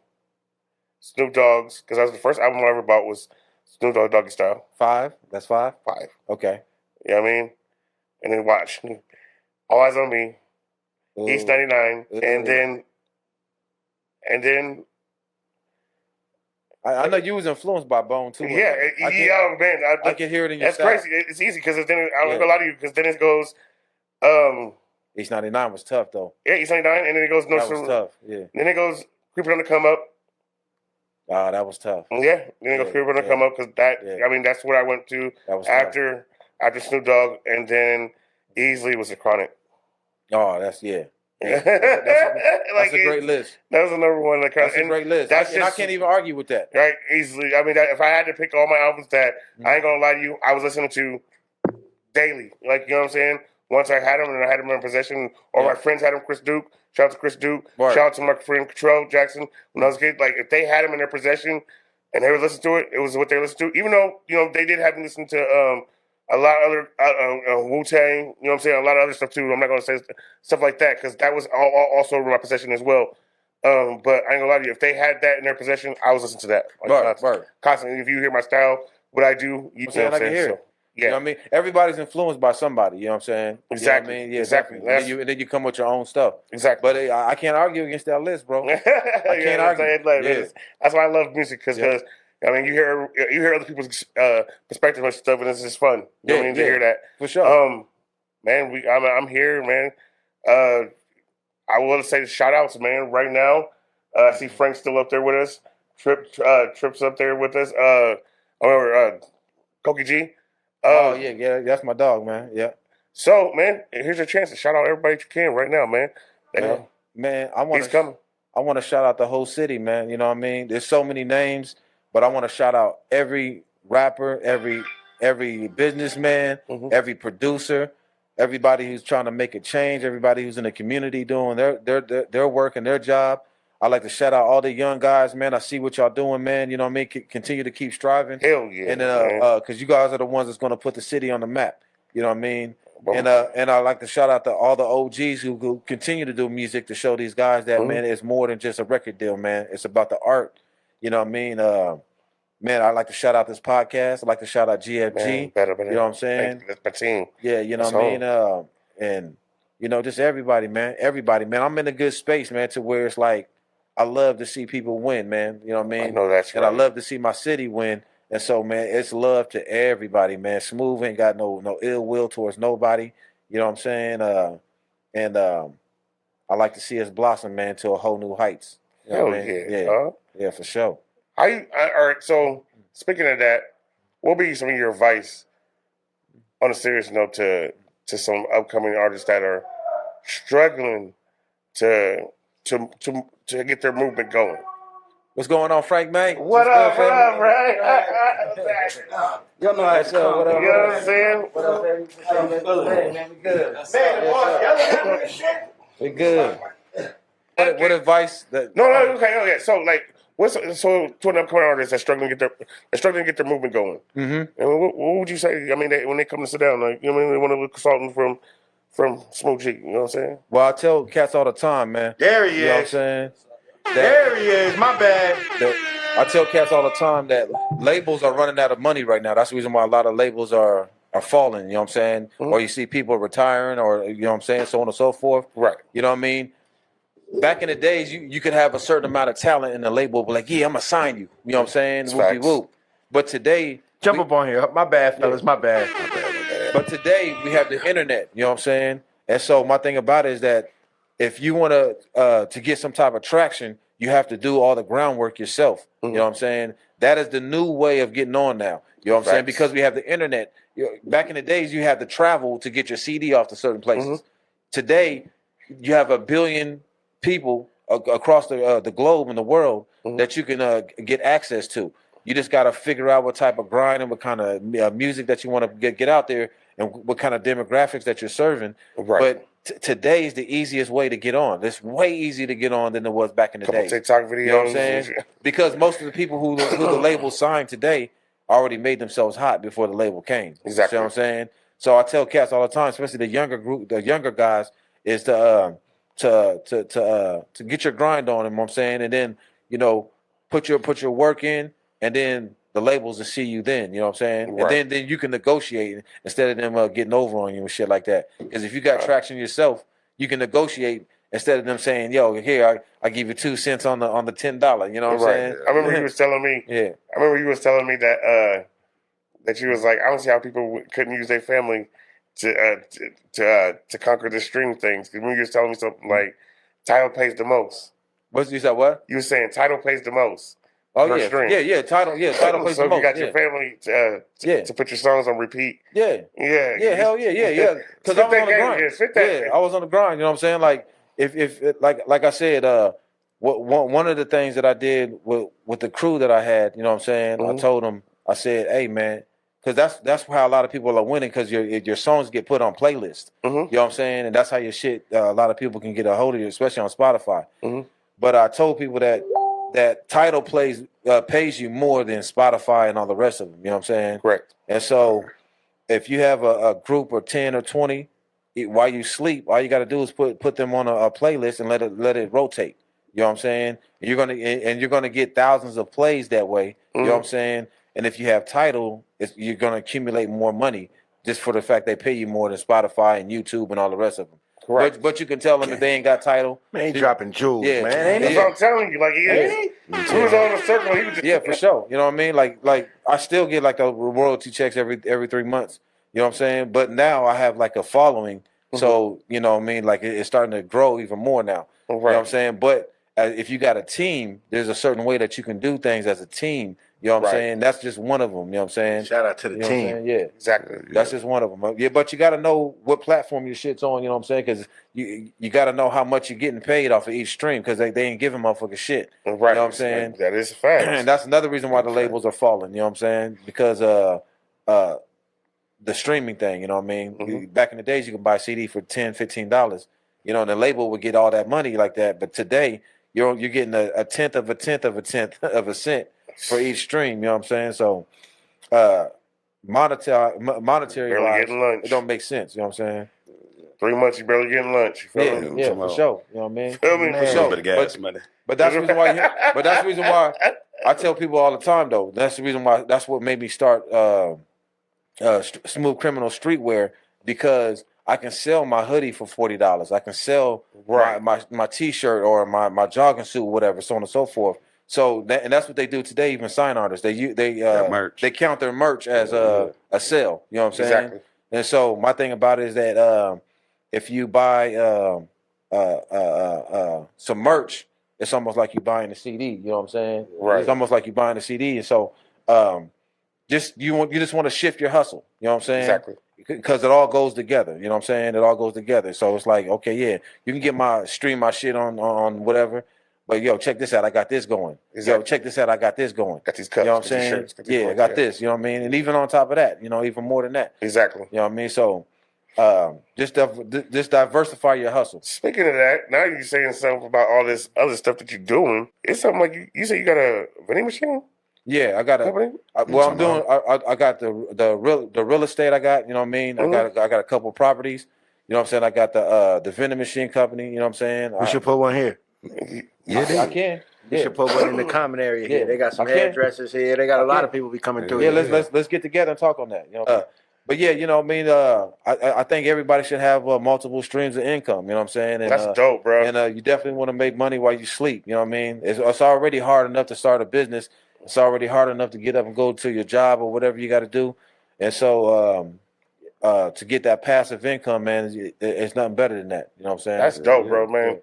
Snoop Dogg's, because that was the first album I ever bought was Snoop Dogg Doggy Style. 5? That's 5? 5. Okay. You know what I mean? And then watch. All Eyes on Me. Ooh. East 99. Ooh. And then I know you was influenced by Bone too. Yeah, man. I can hear it in your That's style. crazy. It's easy because then I'm gonna lie to you because then it goes, East 99 was tough though. yeah, East 99, and then it goes That was tough. Yeah. Then it goes Creeping on the Come Up. Oh, that was tough. Yeah, then it goes Creeping on the Come Up because that. I mean, that's what I went to after Snoop Dogg, and then easily was the Chronic. Oh, that's That's a great list. That was the number one. That's a great list. I can't even argue with that. Right, easily. I mean, if I had to pick all my albums that I ain't gonna lie to you, I was listening to daily. Like, you know what I'm saying? Once I had them and I had them in possession, or my friends had them, Chris Duke. Shout out to Chris Duke. Right. Shout out to my friend Control Jackson. When I was a kid, like if they had them in their possession and they would listen to it, it was what they listened to. Even though, you know, they did have me listen to a lot of other Wu-Tang, you know what I'm saying? A lot of other stuff too. I'm not going to say stuff like that because that was also in my possession as well. But I ain't going to lie to you. If they had that in their possession, I was listening to that. Like, constantly. If you hear my style, what I do, you know what I'm saying? So, yeah. You know what I mean? Everybody's influenced by somebody, you know what I'm saying? Exactly. You know what I mean? Yeah, exactly. And then you come with your own stuff. Exactly. But I can't argue against that list, bro. I can't argue. That's why I love music because I mean, you hear other people's perspective and stuff, and it's just fun. You know what I mean? To hear that for sure. Man, I'm here, man. I will say shout outs, man. Right now, I see Frank's still up there with us. Trip's up there with us. Or Koki G. That's my dog, man. Yeah. So, man, here's your chance to shout out everybody you can right now, man. Man, he's coming. I want to shout out the whole city, man. You know what I mean? There's so many names. But I want to shout out every rapper, every businessman, every producer, everybody who's trying to make a change, everybody who's in the community doing their work and their job. I like to shout out all the young guys, man. I see what y'all doing, man. You know what I mean? Continue to keep striving. Hell yeah. And then, because you guys are the ones that's going to put the city on the map. You know what I mean? And I like to shout out to all the OGs who continue to do music to show these guys that, man, it's more than just a record deal, man. It's about the art. You know what I mean? Man, I like to shout out this podcast. I like to shout out GFG. Better. You know what I'm saying? That's my team. Yeah, you know what I mean? And, you know, just everybody, man. Everybody, man. I'm in a good space, man, to where it's like I love to see people win, man. You know what I mean? I know that's right. And I love to see my city win. And so, man, it's love to everybody, man. Smoov ain't got no ill will towards nobody. You know what I'm saying? I like to see us blossom, man, to a whole new heights. You know what I mean? Yeah, for sure. All right, so speaking of that, what would be some of your advice on a serious note to some upcoming artists that are struggling to get their movement going? What's going on, Frank, man? What up, Frank? Y'all know how it's up. What up? You know what I'm saying? What up, baby? Man, we good. We good. What advice? Okay. So, like, to an upcoming artist that's struggling to get their movement going? Mm-hmm. And what would you say? I mean, when they come to sit down, like, you know, what I mean, they want a consultant from Smoov G. You know what I'm saying? Well, I tell cats all the time, man. There he is. You know what I'm saying? There he is. My bad. I tell cats all the time that labels are running out of money right now. That's the reason why a lot of labels are falling. You know what I'm saying? Or you see people retiring, or you know what I'm saying, so on and so forth. Right. You know what I mean? Back in the days, you could have a certain amount of talent in the label, but like, yeah, I'm gonna sign you. You know what I'm saying? Whoopie whoop. But today, jump up on here. My bad, fellas. My bad. But today we have the internet. You know what I'm saying? And so my thing about it is that if you want to get some type of traction, you have to do all the groundwork yourself. You know what I'm saying? That is the new way of getting on now. You know what I'm saying? Because we have the internet. Back in the days, you had to travel to get your CD off to certain places. Today, you have 1 billion people across the globe and the world that you can get access to. You just got to figure out what type of grind and what kind of music that you want to get out there and what kind of demographics that you're serving. Right. But today is the easiest way to get on. It's way easier to get on than it was back in the day. TikTok videos. You know what I'm saying? Because most of the people who the label signed today already made themselves hot before the label came. Exactly. You know what I'm saying? So I tell cats all the time, especially the younger guys, is to get your grind on. You know what I'm saying? And then, you know, put your work in, and then the labels will see you then. You know what I'm saying? Right. And then you can negotiate instead of them getting over on you and shit like that. Because if you got traction yourself, you can negotiate instead of them saying, "Yo, here I give you 2 cents on the $10." You know what I'm saying? I remember you was telling me. Yeah. I remember you was telling me that that you was like, I don't see how people couldn't use their family to conquer the stream things. Because when you was telling me something like, Tidal pays the most. You said what? You were saying Tidal pays the most. Oh yeah, stream. yeah. Tidal pays so the most. So you got your family to put your songs on repeat. Yeah. Hell yeah. Because I was on the grind. I was on the grind. You know what I'm saying? Like if like I said, one of the things that I did with the crew that I had, you know what I'm saying? Mm-hmm. I told them, I said, hey man, because that's how a lot of people are winning, because your songs get put on playlists. Mm-hmm. You know what I'm saying? And that's how your shit, a lot of people can get a hold of you, especially on Spotify. Mm-hmm. But I told people that Tidal pays you more than Spotify and all the rest of them. You know what I'm saying? Correct. And so if you have a group of 10 or 20, while you sleep, all you got to do is put them on a playlist and let it rotate. You know what I'm saying? You're gonna get thousands of plays that way. Mm-hmm. You know what I'm saying? And if you have Tidal, you're gonna accumulate more money just for the fact they pay you more than Spotify and YouTube and all the rest of them. Correct. But you can tell them if they ain't got Tidal. Man, he dropping jewels, man. That's what I'm telling you. Like, he was on a circle. He was just for sure. You know what I mean? Like I still get like a royalty checks every 3 months. You know what I'm saying? But now I have like a following. Mm-hmm. So, you know what I mean? Like it's starting to grow even more now. Right. You know what I'm saying? But if you got a team, there's a certain way that you can do things as a team. You know what I'm saying? That's just one of them. You know what I'm saying? Shout out to the team. Yeah, exactly. That's just one of them. Yeah, but you got to know what platform your shit's on. You know what I'm saying? Because you got to know how much you're getting paid off of each stream, because they ain't giving motherfuckers shit. Right. You know what I'm saying? That is a fact. And that's another reason why the labels are falling. You know what I'm saying? Because the streaming thing. You know what I mean? Mm-hmm. Back in the days, you could buy a CD for $10, $15. You know, and the label would get all that money like that. But today, you're getting a tenth of a cent for each stream. You know what I'm saying? So monetary wise, it don't make sense. You know what I'm saying? 3 months you barely getting lunch. For sure. You know what I mean? Feel me? For sure. But that's the reason why. But that's the reason why I tell people all the time, though. That's the reason why. That's what made me start Smoov Criminal Streetwear, because I can sell my hoodie for $40. I can sell my T-shirt or my jogging suit, whatever, so on and so forth. So and that's what they do today. Even sign artists, they count their merch as a sale. You know what I'm saying? Exactly. And so my thing about it is that if you buy some merch, it's almost like you buying a CD. You know what I'm saying? Right. It's almost like you buying a CD. And so you just want to shift your hustle. You know what I'm saying? Exactly. Because it all goes together. You know what I'm saying? It all goes together. So it's like, okay, yeah, you can get stream my shit on whatever. But yo, check this out. I got this going. Exactly. Yo, check this out. I got this going. Got these cups. You know what I'm saying? Shirts, I got this. You know what I mean? And even on top of that, you know, even more than that. Exactly. You know what I mean? So just diversify your hustle. Speaking of that, now you're saying something about all this other stuff that you're doing. It's something like you say you got a vending machine? Yeah, I got I got the real estate. I got, you know what I mean. Mm-hmm. I got a couple properties. You know what I'm saying. I got the vending machine company. You know what I'm saying. We should put one here. I can. We should put one in the common area here. They got some hairdressers here. They got a lot of people be coming through. Yeah, let's get together and talk on that. You know. But yeah, you know what I mean. I think everybody should have multiple streams of income. You know what I'm saying. And, that's dope, bro. And you definitely want to make money while you sleep. You know what I mean. It's already hard enough to start a business. It's already hard enough to get up and go to your job or whatever you got to do. And so to get that passive income, man, it's nothing better than that. You know what I'm saying? That's dope, bro, man.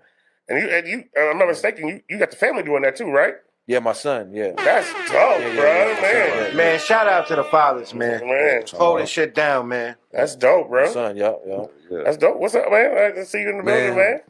And you, I'm not mistaken, you got the family doing that too, right? Yeah, my son, yeah. That's dope, bro, man. Man, shout out to the fathers, man. Holding shit down, man. That's dope, bro. My son, yeah. That's dope. What's up, man? I can see you in the building, man.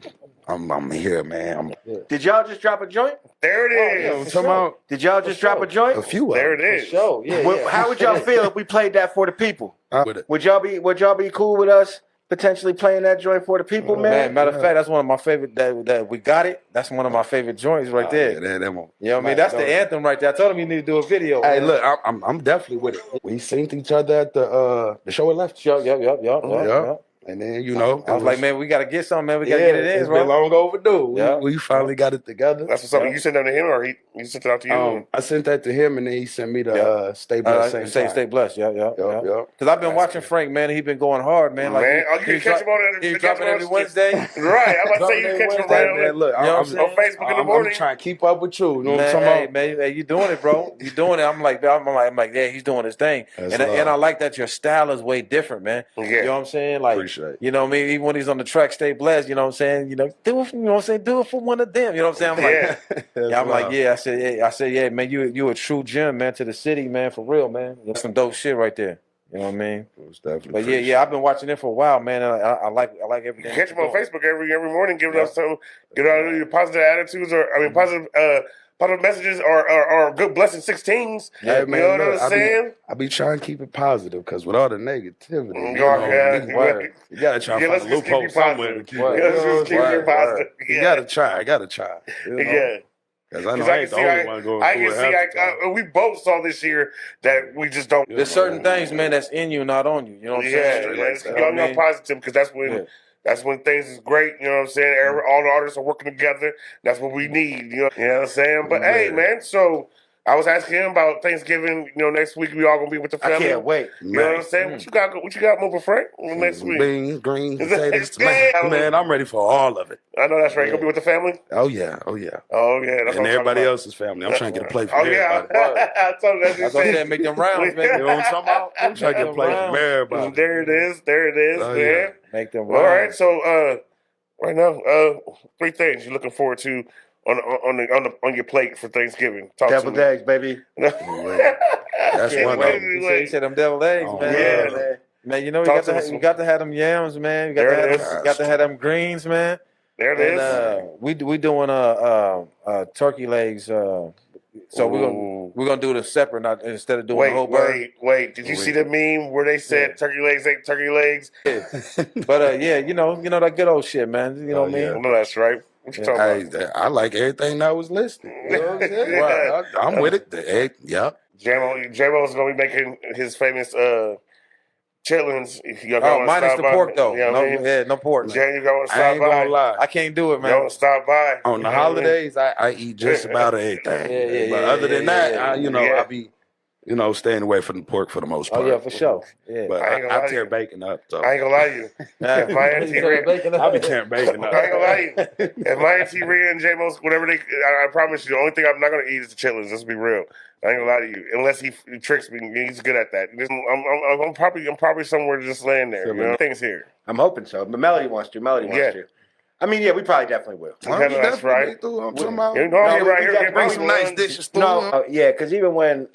I'm here, man. Did y'all just drop a joint? There it is. I'm talking about Did y'all just drop a joint? a few of There them. it is. Show, yeah. How would y'all feel if we played that for the people? With it. Would y'all be cool with us potentially playing that joint for the people, man? Matter of fact, that's one of my favorite. That we got it. That's one of my favorite joints right there. Yeah, that one. You know what I mean? That's the anthem right there. I told him you need to do a video. Hey, man. look, I'm definitely with it. We synced each other at the show at Left. Yep. And then, you know, I was like, man, we got to get something, man. We got to get it in, it's bro. been long overdue. Yeah. We finally got it together. That's what's up. You sent that to him, or you sent it out to you? I sent that to him, and then he sent me the Stay Blessed. Stay blessed. Yeah. Because I've been watching Frank, man. He's been going hard, man. Like, Man, you can catch him on He's dropping every Wednesday. Right. I'm about to say you can catch him around. Man, look, I'm on Facebook in the morning. I'm trying to keep up with you. You know what I'm talking about? Man, you doing it, bro. You doing it. I'm like, yeah, he's doing his thing. And I like that your style is way different, man. Yeah. You know what I'm saying? Like, Appreciate it. you know what I mean? Even when he's on the track, Stay Blessed, you know what I'm saying? You know, do it for one of them. You know what I'm saying? I'm like, I said, yeah, man, you a true gem, man, to the city, man, for real, man. That's some dope shit right there. You know what I mean? It was definitely But yeah, I've been watching it for a while, man. And I like everything. Catch him on Facebook every morning, giving us some positive attitudes, or positive messages, or good blessing 16s. Yeah, man, you know what I'm saying? I be trying to keep it positive because with all the negativity, you gotta try to find a loophole somewhere to keep it. Let's keep it positive. You gotta try. You know? Yeah. Because I know I ain't the only one going through it. We both saw this year that we just don't. There's certain things, man, that's in you, not on you. You know what I'm saying? Yeah, I'm positive because that's when things is great. You know what I'm saying? All the artists are working together. That's what we need. You know what I'm saying? But hey, man, so I was asking him about Thanksgiving. You know, next week we all gonna be with the family. I can't wait. You know what I'm saying? What you got moving, Frank? Next week? Beans, greens, potatoes, man, I'm ready for all of it. I know that's right. You gonna be with the family? Oh yeah. That's and everybody else's family. I'm trying to get a plate from everybody. I told you that's what I said. Make them rounds, man. You know what I'm talking about? I'm trying to get a plate from everybody. There it is, man. Yeah. Make them rounds. All right, so right now, 3 things you're looking forward to on your plate for Thanksgiving. Deviled eggs, baby. That's one of them. He said them deviled eggs, man. Yeah, man. Man, you know you got to have them yams, man. You got to have them greens, man. There it is. We doing turkey legs. So we're gonna do it separate, not instead of doing the whole bird. Wait! Did you see the meme where they said turkey legs ain't turkey legs? But you know that good old shit, man. You know what I mean? I know that's right. What you talking about? I like everything that was listed. You know what I'm saying? Right. I'm with it. The egg, yep. J-Mo's gonna be making his famous chitlins. Minus the pork though. You know what I mean? No pork. Jan, you gonna stop by? I ain't gonna lie. I can't do it, man. Don't stop by. On the holidays, I eat just about everything. But other than that, I be, staying away from the pork for the most part. Oh yeah, for sure. Yeah. But I tear bacon up. So. I ain't gonna lie to you. If my auntie I be tearing bacon up. I ain't gonna lie to you. If my auntie Rhea and J-Mo's, whatever I promise you, the only thing I'm not gonna eat is the chitlins. Let's be real. I ain't gonna lie to you. Unless he tricks me, he's good at that. I'm probably somewhere just laying there. You know? Things here. I'm hoping so. But Melody wants to. I mean, yeah, we probably definitely will. That's right. I'm talking about. Bring some nice dishes through. No, because even when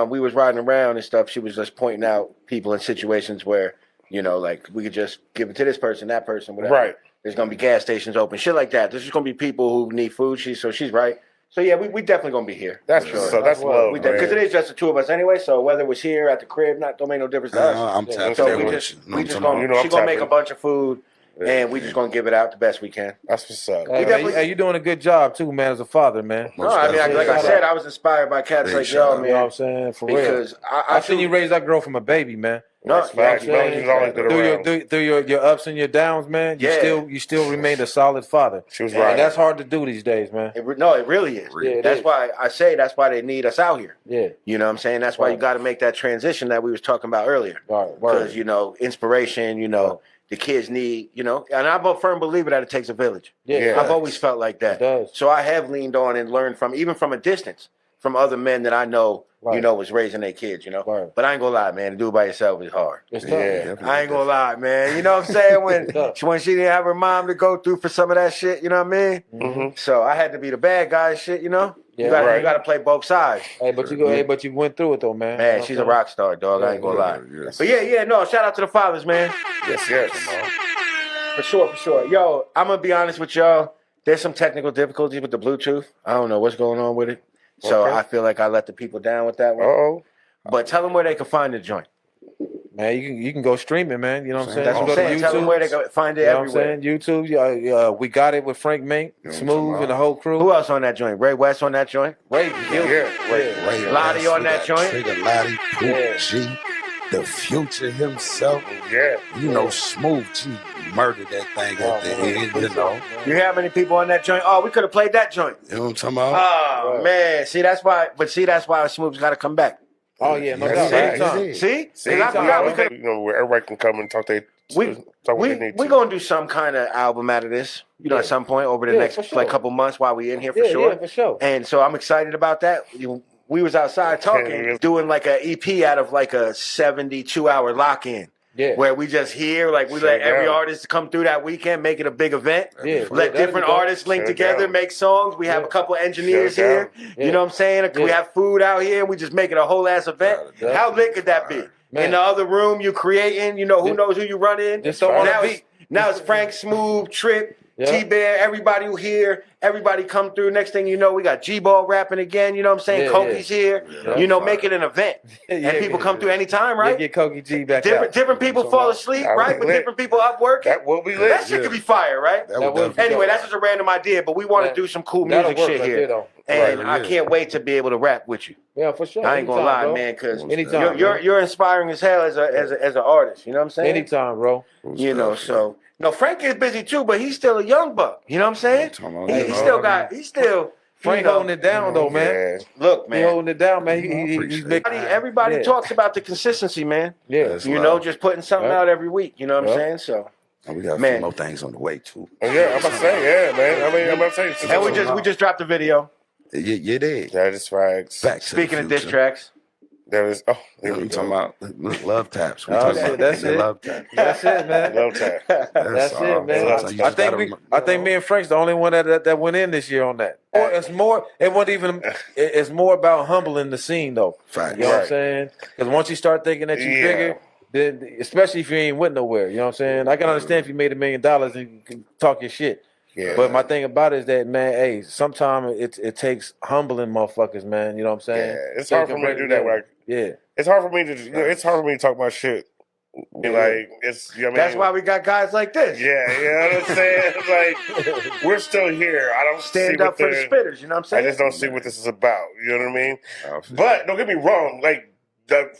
we was riding around and stuff, she was just pointing out people in situations where, like we could just give it to this person, that person, whatever. Right. There's going to be gas stations open, shit like that. There's just going to be people who need food. So she's right. So yeah, we definitely going to be here. That's sure. So that's love. Because it is just the two of us anyway. So whether it was here at the crib, don't make no difference to us. I'm tapped so in. she's gonna make a bunch of food. And we just gonna give it out the best we can. That's what's up. Hey, you doing a good job too, man, as a father, man. No, I mean, like I said, I was inspired by cats like y'all, man. You know what I'm saying? For real. Because I seen you raise that girl from a baby, man. No, facts. Through your ups and your downs, man. You still remained a solid father. She was right. And that's hard to do these days, man. It really is. Yeah, that's why I say that's why they need us out here. Yeah. You know what I'm saying? That's why you got to make that transition that we was talking about earlier. Because, inspiration, the kids need, and I'm a firm believer that it takes a village. Yeah. I've always felt like that. It does. So I have leaned on and learned even from a distance, from other men that I know, was raising their kids, But I ain't gonna lie, man, to do it by yourself is hard. It's tough. Yeah. I ain't gonna lie, man. You know what I'm saying? When she didn't have her mom to go through for some of that shit, you know what I mean? Mm-hmm. So I had to be the bad guy and shit, Yeah, you got to play both sides. Hey, but you went through it though, man. Man, she's a rock star, dog. I ain't gonna lie. But yeah, no. Shout out to the fathers, man. Yes. For sure. Yo, I'm gonna be honest with y'all. There's some technical difficulties with the Bluetooth. I don't know what's going on with it. So I feel like I let the people down with that one. Uh-oh. But tell them where they can find the joint. Man, you can go streaming, man. You know what I'm saying? That's what I'm saying. Tell them where they can find it everywhere. You know what I'm saying? YouTube. We got it with Frank Mink, Smoov, and the whole crew. Who else on that joint? Ray West on that joint? Ray Lottie on that joint? Trigger Lottie, Poop G, the Future himself. Yeah. You know, Smoov G murdered that thing at the end, you know. You hear how many people on that joint? Oh, we could have played that joint. You know what I'm talking about? Oh, man. See, that's why Smoov's got to come back. Oh, yeah, no doubt. Anytime. See? I forgot we could, where everybody can come and talk what they need to. We're going to do some kind of album out of this, at some point over the next couple months while we're in here for sure. Yeah, for sure. And so I'm excited about that. We was outside talking, doing like an EP out of like a 72-hour lock-in. Yeah. Where we just hear, like we let every artist come through that weekend, make it a big event. Yeah. Let different artists link together, make songs. We have a couple engineers here. You know what I'm saying? We have food out here. We just make it a whole ass event. How lit could that be? Man. In the other room, you creating, who knows who you run in. Now it's Frank, Smoov, Trip, Tbear, everybody who here, everybody come through. Next thing you know, we got G-Ball rapping again, you know what I'm saying? Koki's here, make it an event. And people come through anytime, right? Get Koki G back Different people fall asleep, right? But different people up working. That will be lit. That shit could be fire, right? Anyway, that's just a random idea, but we want to do some cool music shit here. And I can't wait to be able to rap with you. Yeah, for sure. I ain't gonna lie, man, because you're inspiring as hell as an artist. You know what I'm saying? Anytime, bro. So Frank is busy too, but he's still a young buck. You know what I'm saying? He's still Frank holding it down though, man. Look, man, he holding it down, man. He's big. Everybody talks about the consistency, man. Yeah, just putting something out every week. You know what I'm saying? So. And we got a few more things on the way too. Yeah, I'm about to say, man. I'm about to say. And we just dropped the video. You did. That is facts. Speaking of diss tracks. There is. Oh, there we talking about love taps. That's it. Love taps. That's it, man. Love tap. That's it, man. I think me and Frank's the only one that went in this year on that. Or it's more. It wasn't even. It's more about humbling the scene, though. Fact. You know what I'm saying? Because once you start thinking that you're bigger, then especially if you ain't went nowhere, you know what I'm saying? I can understand if you made $1 million and you can talk your shit. Yeah. But my thing about it is that, man, hey, sometimes it takes humbling motherfuckers, man. You know what I'm saying? Yeah, it's hard for me to do that. It's hard for me to. It's hard for me to talk my shit. Like it's. That's why we got guys like this. Yeah, you know what I'm saying? Like we're still here. I don't stand up for the spitters. You know what I'm saying? I just don't see what this is about. You know what I mean? But don't get me wrong. Like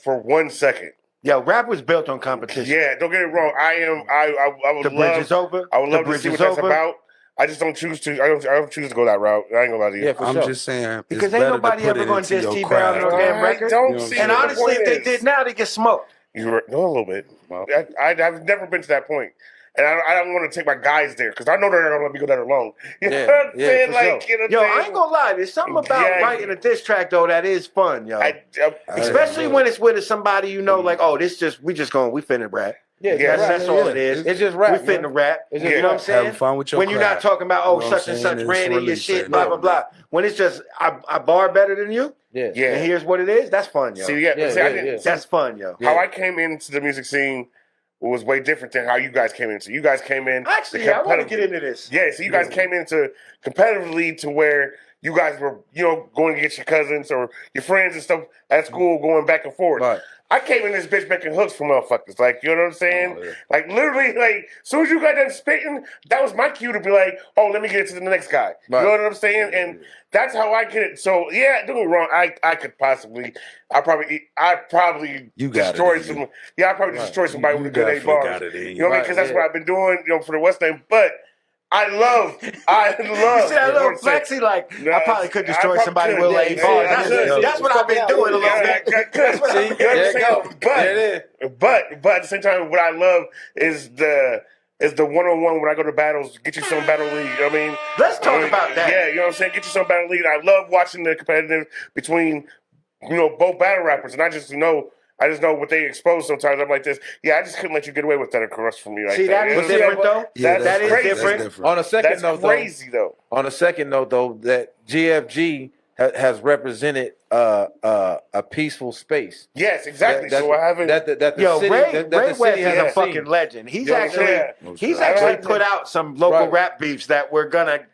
for 1 second. Yo, rap was built on competition. Yeah, don't get it wrong. I would the bridge is over. I would love to see what that's about. I just don't choose to. I don't choose to go that route. I ain't gonna lie to you. Yeah, I'm just saying because ain't nobody ever gonna diss Tbear on no damn record. And honestly, if they did now, they get smoked. You're a little bit. Well, I've never been to that point. And I don't want to take my guys there because I know they're not going to let me go that alone. You know what I'm saying? Like, yo, I ain't going to lie. There's something about writing a diss track, though, that is fun, yo. Especially when it's with somebody like, oh, we finna rap. Yeah, that's all it is. It's just rap. We finna rap. You know what I'm saying? Having fun with your when you're not talking about, such and such ran in your shit, blah, blah, blah. When it's just, I bar better than you. Yeah. And here's what it is. That's fun, yo. That's fun, yo. How I came into the music scene was way different than how you guys came into. You guys came in. Actually, I want to get into this. Yeah, so you guys came into competitively to where you guys were, going to get your cousins or your friends and stuff at school, going back and forth. Right. I came in this bitch making hooks for motherfuckers. Like, you know what I'm saying? Oh, yeah. Like, literally, like, as soon as you got done spitting, that was my cue to be like, oh, let me get it to the next guy. Right. You know what I'm saying? And that's how I get it. So, yeah, don't get me wrong. I could possibly, I probably destroy some. Yeah, I probably destroy somebody with a good 8 bars. You know what I mean? Because that's what I've been doing, for the West End. But I love. You see that little flexy, like, I probably could destroy somebody with 8 bars. That's what I've been doing a little bit. That's what I've been doing. But at the same time, what I love is the one-on-one when I go to battles, get you some battle league. You know what I mean? Let's talk about that. Yeah, you know what I'm saying? Get you some battle league. I love watching the competitive between, both battle rappers. And I just know what they expose sometimes. I'm like this. Yeah, I just couldn't let you get away with that across from me. Like see, that is different, though. That is different. On a second note, crazy, though. On a second note, though, that GFG has represented a peaceful space. Yes, exactly. So I haven't. Ray West is a fucking legend. He's actually put out some local rap beefs that were gonna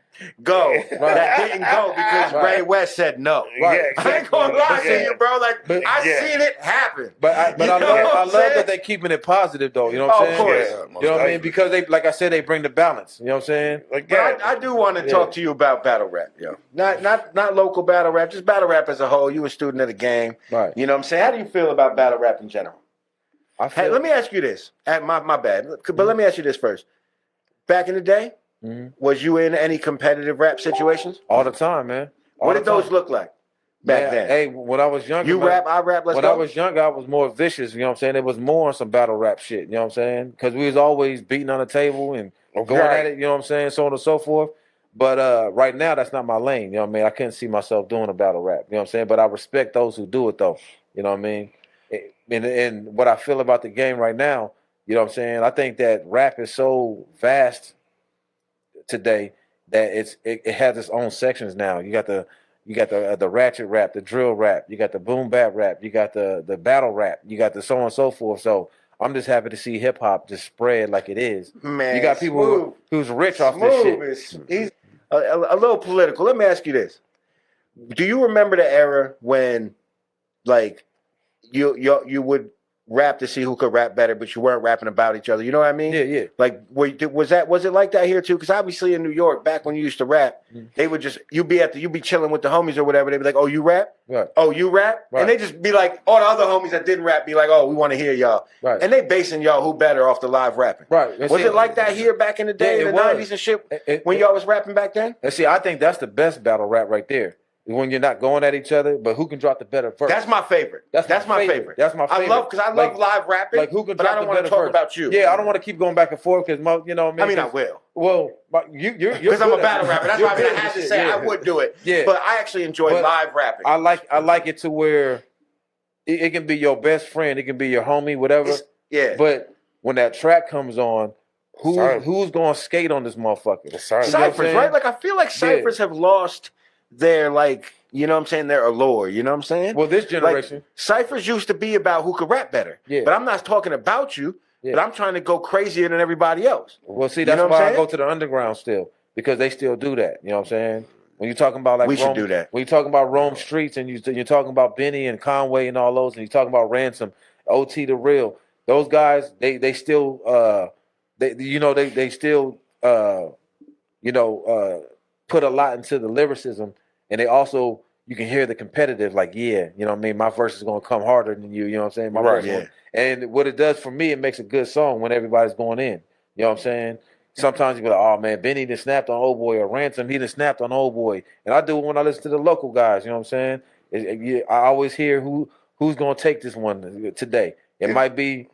go that didn't go because Ray West said no. Right. Yeah, exactly. I ain't gonna lie to you, bro. Like I seen it happen. But I love that they keeping it positive though. You know what I'm saying? Of course. Yeah. You know what I mean? Because they, like I said, they bring the balance. You know what I'm saying? Like, but I do want to talk to you about battle rap, yo. Not local battle rap, just battle rap as a whole. You a student of the game, right? You know what I'm saying? How do you feel about battle rap in general? Hey, let me ask you this. My bad. But let me ask you this first. Back in the day, was you in any competitive rap situations? All the time, man. What did those look like back then? Hey, when I was younger, you rap, I rap. When I was younger, I was more vicious. You know what I'm saying? It was more on some battle rap shit. You know what I'm saying? Because we was always beating on the table and going at it. You know what I'm saying? So on and so forth. But right now, that's not my lane. You know what I mean? I couldn't see myself doing a battle rap. You know what I'm saying? But I respect those who do it though. You know what I mean? And what I feel about the game right now, you know what I'm saying? I think that rap is so vast today that it has its own sections now. You got the ratchet rap, the drill rap, you got the boom bap rap, you got the battle rap, you got the so on and so forth. So I'm just happy to see hip hop just spread like it is. Man, you got people who's rich off this shit. He's a little political. Let me ask you this: do you remember the era when, like, you would rap to see who could rap better, but you weren't rapping about each other? You know what I mean? Yeah. Like, was it like that here too? Because obviously in New York, back when you used to rap, they would just you'd be chilling with the homies or whatever. They'd be like, "Oh, you rap? Right. Oh, you rap?" Right. And they just be like, all the other homies that didn't rap be like, "Oh, we want to hear y'all." Right. And they basing y'all who better off the live rapping. Right. Was it like that here back in the day, in the 90s and shit, when y'all was rapping back then? And see, I think that's the best battle rap right there. When you're not going at each other, but who can drop the better verse? That's my favorite. That's my favorite. That's my favorite. I love live rapping. Like who can but drop I don't the want better to talk verse. about you. Yeah, I don't want to keep going back and forth because you know what I mean. I will. Well, you're because I'm a battle rapper. That's why I had to say I would do it. Yeah, but I actually enjoy live rapping. I like it to where it can be your best friend, it can be your homie, whatever. But when that track comes on, who's going to skate on this motherfucker? Cyphers, right? Like I feel like Cyphers have lost their you know what I'm saying, their allure. You know what I'm saying? Well, this generation, like, Cyphers used to be about who could rap better. Yeah. But I'm not talking about you. Yeah. But I'm trying to go crazier than everybody else. Well, see, that's why I go to the underground still, because they still do that. You know what I'm saying? When you're talking about we should do that. When you're talking about Rome Streets and you're talking about Benny and Conway and all those, and you're talking about Ransom, OT the Real, those guys, they still they still put a lot into the lyricism. And they also, you can hear the competitive, like, you know what I mean? My verse is going to come harder than you know what I'm saying? My verse and what it does for me, it makes a good song when everybody's going in. You know what I'm saying? Sometimes you be like, oh, man, Benny done snapped on Old Boy, or Ransom, he done snapped on Old Boy. And I do it when I listen to the local guys, you know what I'm saying? I always hear who's going to take this one today. It might be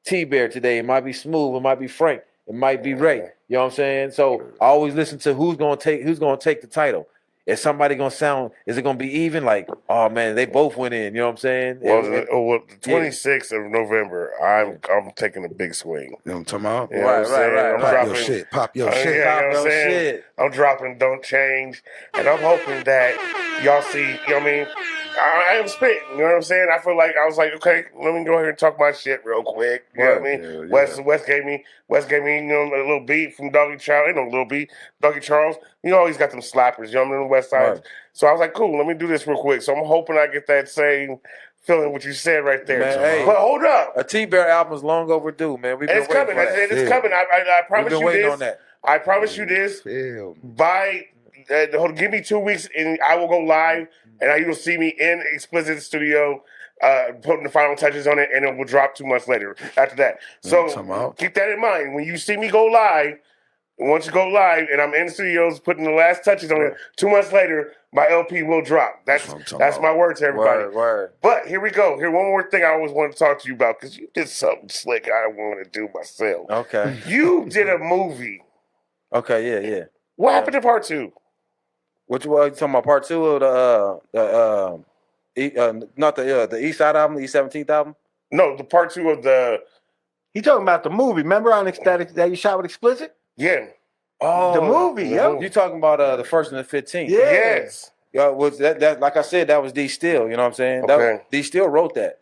Tbear today. It might be Smoov. It might be Frank. It might be Ray. You know what I'm saying? So I always listen to who's going to take the title. Is somebody gonna sound? Is it gonna be even? Like, oh man, they both went in. You know what I'm saying? Well, the 26th of November, I'm taking a big swing. You know what I'm talking about? You know right. Pop your shit. Pop your shit. Yeah, you know what I'm saying? I'm dropping Don't Change, and I'm hoping that y'all see. You know what I mean? I am spitting. You know what I'm saying? I feel like I was like, okay, let me go ahead and talk my shit real quick. You know what I mean? Yeah. West gave me, you know, a little beat from Doggy Charles. Ain't no little beat. Doggy Charles. You know, he's got them slappers. You know what I mean? On the West Side. Right. So I was like, cool. Let me do this real quick. So I'm hoping I get that same feeling what you said right there. Man, hey, but hold up, a Tbear album is long overdue, man. We've been it's coming. It's coming. I promise you this. On that. I promise you this. By give me 2 weeks and I will go live. And you will see me in Explicit Studio putting the final touches on it, and it will drop 2 months later after that. So keep that in mind. When you see me go live, once you go live and I'm in the studios putting the last touches on it, 2 months later, my LP will drop. That's my word to everybody. Word. But here we go. One more thing I always wanted to talk to you about, because you did something slick I want to do myself. Okay. You did a movie. Okay, yeah. What happened to part 2? Which one? You talking about part 2 of not the East Side album, the East 17th album? No, the part 2 of the. He talking about the movie. Remember on that you shot with Explicit? Yeah. Oh, the movie. Yo, you talking about the 1st and the 15th? Yeah. Yes. Yeah, was that like I said, that was D Still. You know what I'm saying? Okay. D Still wrote that.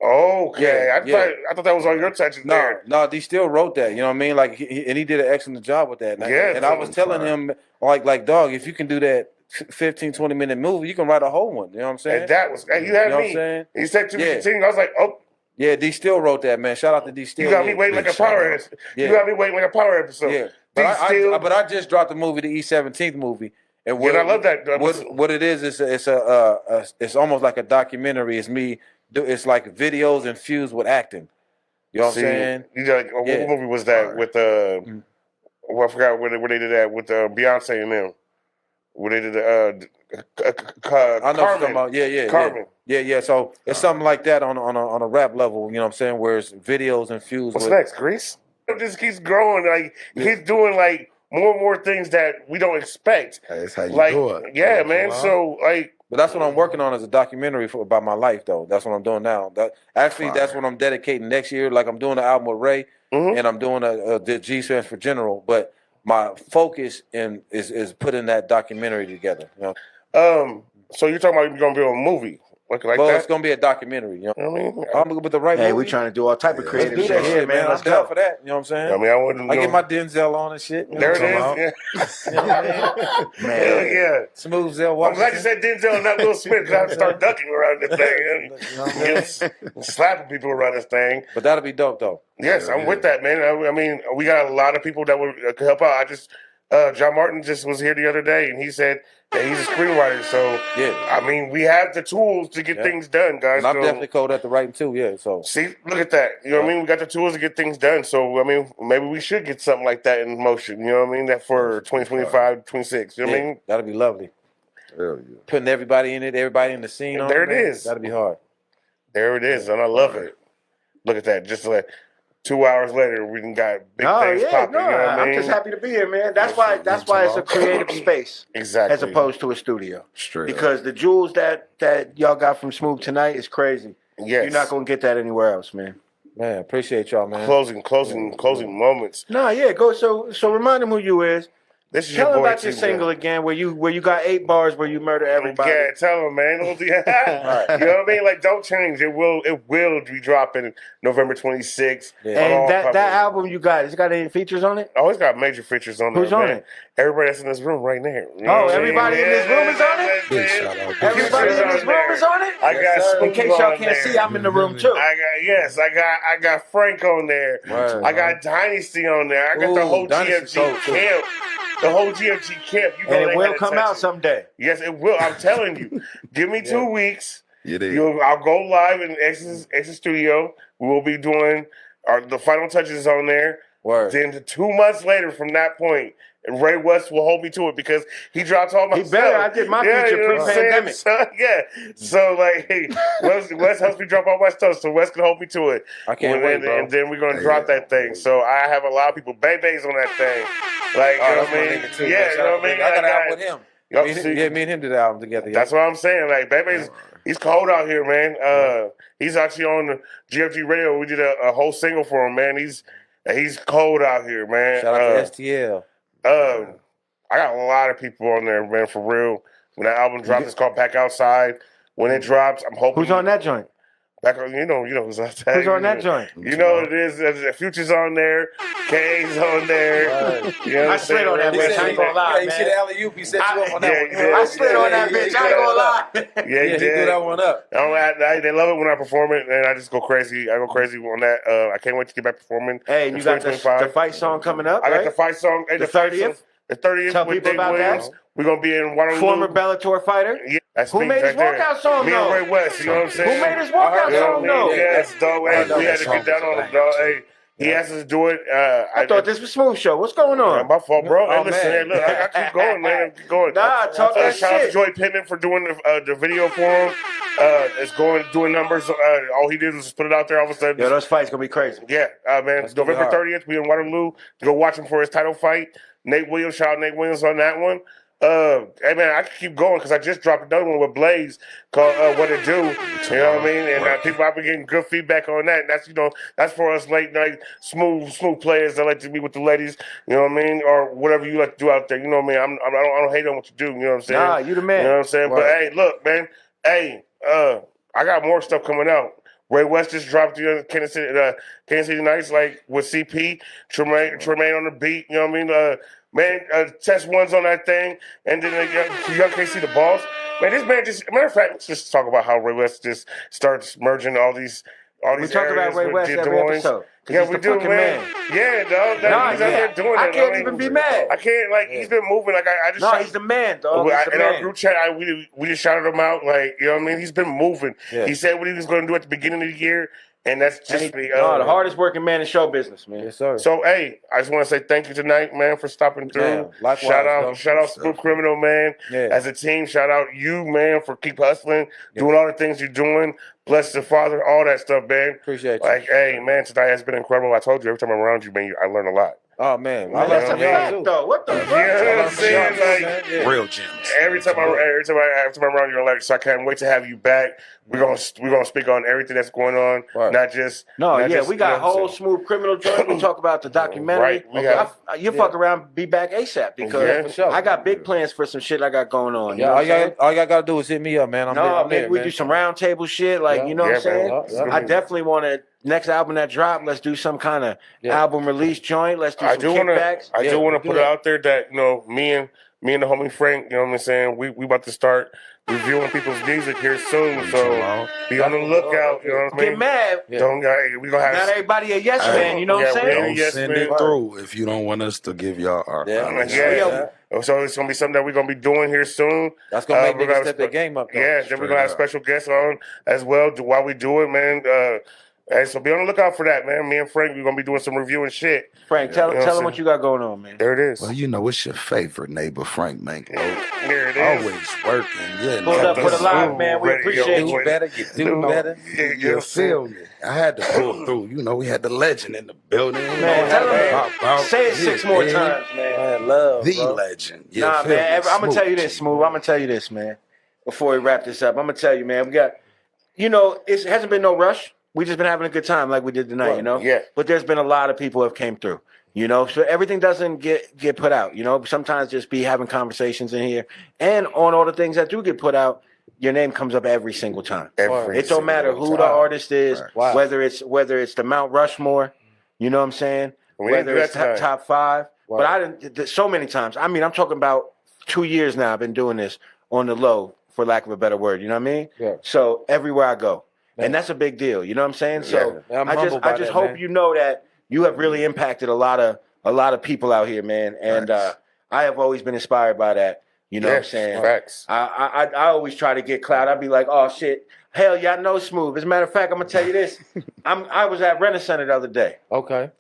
Okay, Yeah, I thought that was on your touches there. No, D Still wrote that. You know what I mean? Like, and he did an excellent job with that. And I was telling him, like, dog, if you can do that 15, 20-minute movie, you can write a whole one. You know what I'm saying? And that was, you had know me. What I'm saying? You said to continue. I was like, oh. Yeah, D Still wrote that, man. Shout out to D Still. You got me waiting like a power episode. You got me waiting like a power episode. Yeah. But I just dropped the movie, the E17th movie. And I love that. What it is it's almost like a documentary. It's me. It's like videos infused with acting. You know what I'm saying? What movie was that with I forgot where they did that with Beyonce and them. Where they did I know Carmen. what you're talking about. Yeah. Carmen. Yeah. So it's something like that on a rap level. You know what I'm saying? Where it's videos infused. What's next, Grease? It just keeps growing. Like he's doing like more and more things that we don't expect. That's how you do it. Yeah, man. So like. But that's what I'm working on as a documentary about my life, though. That's what I'm doing now. That's what I'm dedicating next year. Like I'm doing an album with Ray, and I'm doing the G stands for General. But my focus is putting that documentary together. You know? So you're talking about you're gonna be on a movie? Like that? It's gonna be a documentary. You know what I mean? I'm with the right movie. We're trying to do all type of creative Let's do that shit, man. Let's go go for that. You know what I'm saying? I mean, I get my Denzel on and shit. There it is. You know what I mean? Man, yeah. Smooth Zell. I'm glad you said Denzel and not Will Smith because I have to start ducking around this thing and slapping people around this thing. But that'll be dope, though. Yes, I'm with that, man. I mean, we got a lot of people that would help out. John Martin just was here the other day, and he said that he's a screenwriter. So, I mean, we have the tools to get things done, guys. And I'm definitely cold at the writing, too, So see, look at that. You know what I mean? We got the tools to get things done. So, I mean, maybe we should get something like that in motion. You know what I mean? That for 2025, 26. You know what I mean? That'll be lovely. Hell yeah. Putting everybody in it, everybody in the scene. There it is. That'll be hard. There it is, and I love it. Look at that. Just like 2 hours later, we done got big things popping. You know what I mean? I'm just happy to be here, man. That's why it's a creative space, exactly, as opposed to a studio. Straight because the jewels that y'all got from Smoov tonight is crazy. Yes, you're not gonna get that anywhere else, man. Man, appreciate y'all, man. Closing moments. No, go. So remind them who you is. This is tell your them boy about your single again, where you got 8 bars where you murder everybody. Yeah, tell them, man. You know what I mean? Like, don't change. It will be dropping November 26th. Yeah. And that album you got, it's got any features on it? Oh, it's got major features on it. Who's on it? Everybody that's in this room right now. You know everybody in this room is on it? Everybody in this room is on it? I got Smoov. In case y'all can't see, I'm in the room too. I got Frank on there. I got Dynasty on there. I got the whole GFG camp. The whole GFG camp. And it will come out someday. Yes, it will. I'm telling you. Give me 2 weeks. I'll go live in X's Studio. We will be doing the final touches on there. Then 2 months later from that point, and Ray West will hold me to it because he dropped all my stuff. He better. I did my feature pre-pandemic. So like, hey, West helps me drop all my stuff, so West can hold me to it. I can't wait, bro. And then we're gonna drop that thing. So I have a lot of people, Bebe's on that thing. Like, you know what I mean? Too, yeah, you know what I mean? I got an album with him. Me and him did the album together. That's what I'm saying. Like, Bebe's, he's cold out here, man. He's actually on the GFG radio. We did a whole single for him, man. He's cold out here, man. Shout out to STL. I got a lot of people on there, man, for real. When that album drops, it's called Back Outside. When it drops, I'm hoping. Who's on that joint? You know who's on that. Who's on that joint? You know what it is. Future's on there. K's on there. You know I slid on that bitch. I ain't gonna lie, man. You see the alley-oop? He set you up on that one. I slid on that bitch. I ain't gonna lie. Yeah, he did that one up. They love it when I perform it, and I just go crazy. I go crazy on that. I can't wait to get back performing. Hey, you got the fight song coming up, I got the fight song. The 30th? The 30th Tell with people Dave about Williams. that. We're going to be in Waterloo. Former Bellator fighter. Yeah, that's who made his walkout song, Me though? and Ray West, you know what I'm saying? Who made his walkout song, though? Yeah, that's dope. Hey, we had to get down on him, dog. Hey, he asked us to do it. I thought this was Smoov Show. What's going on? My fault, bro. Hey, listen, hey, look, I keep going, man. I keep going. Nah, talk that Shout out to shit. Joy Pittman for doing the video for him. It's doing numbers. All he did was just put it out there all of a sudden. Yo, those fights going to be crazy. Yeah, man. November 30th, we in Waterloo to go watch him for his title fight. Nate Williams, shout out Nate Williams on that one. Hey man, I can keep going because I just dropped another one with Blaze called "What It Do." You know what I mean? And people, I've been getting good feedback on that. And that's that's for us late night smooth players that like to be with the ladies. You know what I mean? Or whatever you like to do out there. You know what I mean? I don't hate on what you do. You know what I'm saying? Nah, you the man. You know what I'm saying? Right. But hey, look, man. Hey, I got more stuff coming out. Ray West just dropped the Kansas City Knights, like with CP, Tremaine on the beat. You know what I mean? Test ones on that thing, and then y'all can't see the balls. Man, this man just. Matter of fact, let's just talk about how Ray West just starts merging all these. We talk about Ray West every episode. Yeah, we do, man. Yeah, dog. He's out there doing it. I can't even be mad. I can't, he's been moving. Like, I just. No, he's the man, dog. In our group chat, we just shouted him out. Like, you know what I mean? He's been moving. Yeah. He said what he was going to do at the beginning of the year. And that's just the hardest working man in show business, man. Yes, sir. So, hey, I just want to say thank you tonight, man, for stopping through. Yeah, likewise, shout out Smoov Criminal, man. Yeah. As a team, shout out you, man, for keep hustling, doing all the things you're doing. Bless the Father, all that stuff, man. Appreciate you. Like, hey, man, tonight has been incredible. I told you, every time I'm around you, man, I learn a lot. Oh, man. That's a fact, though. What the fuck? You know what I'm saying? Real gems. Every time I'm around you, like, so I can't wait to have you back. We're gonna speak on everything that's going on, not just. We got a whole Smoov Criminal joint. We talk about the documentary. Right. You fuck around, be back ASAP because I got big plans for some shit I got going on. Yeah, all y'all gotta do is hit me up, man. Maybe we do some round table shit, like you know what I'm saying. I definitely want to. Next album that drop, let's do some kind of album release joint. Let's do some kickbacks. I do want to put it out there that me and the homie Frank, you know what I'm saying. We about to start reviewing people's music here soon, so be on the lookout. You know what I mean? Get mad. We gonna have not everybody a yes man. You know what I'm saying? Don't send it through if you don't want us to give y'all our. So it's gonna be something that we're gonna be doing here soon. That's gonna make niggas step their game up. Yeah, then we're gonna have special guests on as well while we do it, man. Hey, so be on the lookout for that, man. Me and Frank, we're going to be doing some reviewing shit. Frank, tell him what you got going on, man. There it is. Well, it's your favorite neighbor, Frank Mank Loc. There it is. Always working. Yeah, pull up for the live, man. We appreciate you. Do better. You feel me? I had to pull through. We had the legend in the building. Man, tell him. Say it 6 more times, man. Love, the legend. Nah, man. I'm going to tell you this, Smoov. I'm going to tell you this, man. Before we wrap this up, I'm going to tell you, man. We got, it hasn't been no rush. We just been having a good time like we did tonight, Yeah. But there's been a lot of people who have came through, So everything doesn't get put out, Sometimes just be having conversations in here. And on all the things that do get put out, your name comes up every single time. It don't matter who the artist is, whether it's the Mount Rushmore, you know what I'm saying? Whether it's top 5. Wow. But I didn't so many times. I mean, I'm talking about 2 years now I've been doing this on the low, for lack of a better word, you know what I mean? Yeah. So everywhere I go. Man. And that's a big deal, you know what I'm saying? So I just hope you know that you have really impacted a lot of people out here, man. And I have always been inspired by that. You know what I'm saying? Facts. I always try to get clout. I'd be like, oh shit, hell yeah, I know Smoov. As a matter of fact, I'm gonna tell you this. I was at Rent-A-Center the other day. Okay.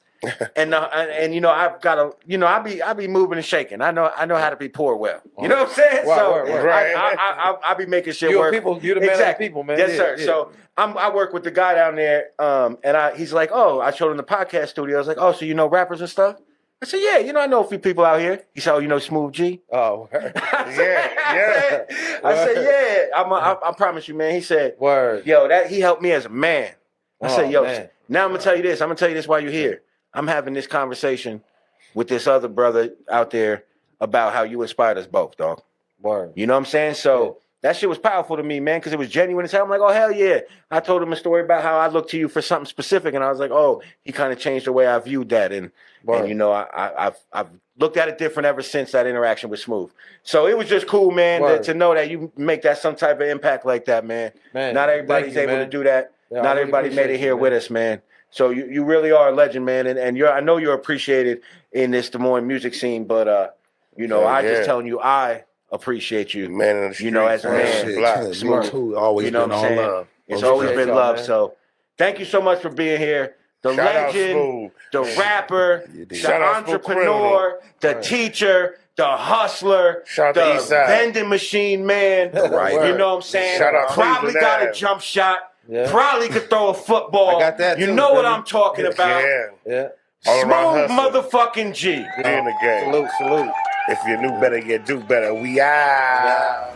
And I've got a I be moving and shaking. I know how to be poor well. You know what I'm saying? I be making shit work. You're the man of the people, man. Yes, sir. Yeah. So I work with the guy down there, and he's like, oh, I showed him the podcast studio. I was like, oh, so you know rappers and stuff? I said, yeah, I know a few people out here. He said, oh, you know Smoov G? Oh, yeah. I said, yeah. I promise you, man. He said, word. Yo, he helped me as a man. I said, yo, man. Now I'm gonna tell you this. I'm gonna tell you this while you're here. I'm having this conversation with this other brother out there about how you inspired us both, dog. Word. You know what I'm saying? So that shit was powerful to me, man, because it was genuine as hell. I'm like, oh, hell yeah. I told him a story about how I looked to you for something specific, and I was like, oh, he kind of changed the way I viewed that. And I've looked at it different ever since that interaction with Smoov. So it was just cool, man, to know that you make that some type of impact like that, man. Not everybody's able to do that. Yeah, not everybody made it here with us, man. So you really are a legend, man, and I know you're appreciated in this Des Moines music scene, but just telling you I appreciate you, man. As a man, Smoov, always been all love. It's always been love. So thank you so much for being here. The legend, the rapper, the entrepreneur, the teacher, the hustler, the vending machine man. You know what I'm saying? Probably got a jump shot. Yeah. Probably could throw a football. I got that too, know what I'm talking about. Yeah. Smoov motherfucking G. In the game. Salute. If you knew better, you do better. We out.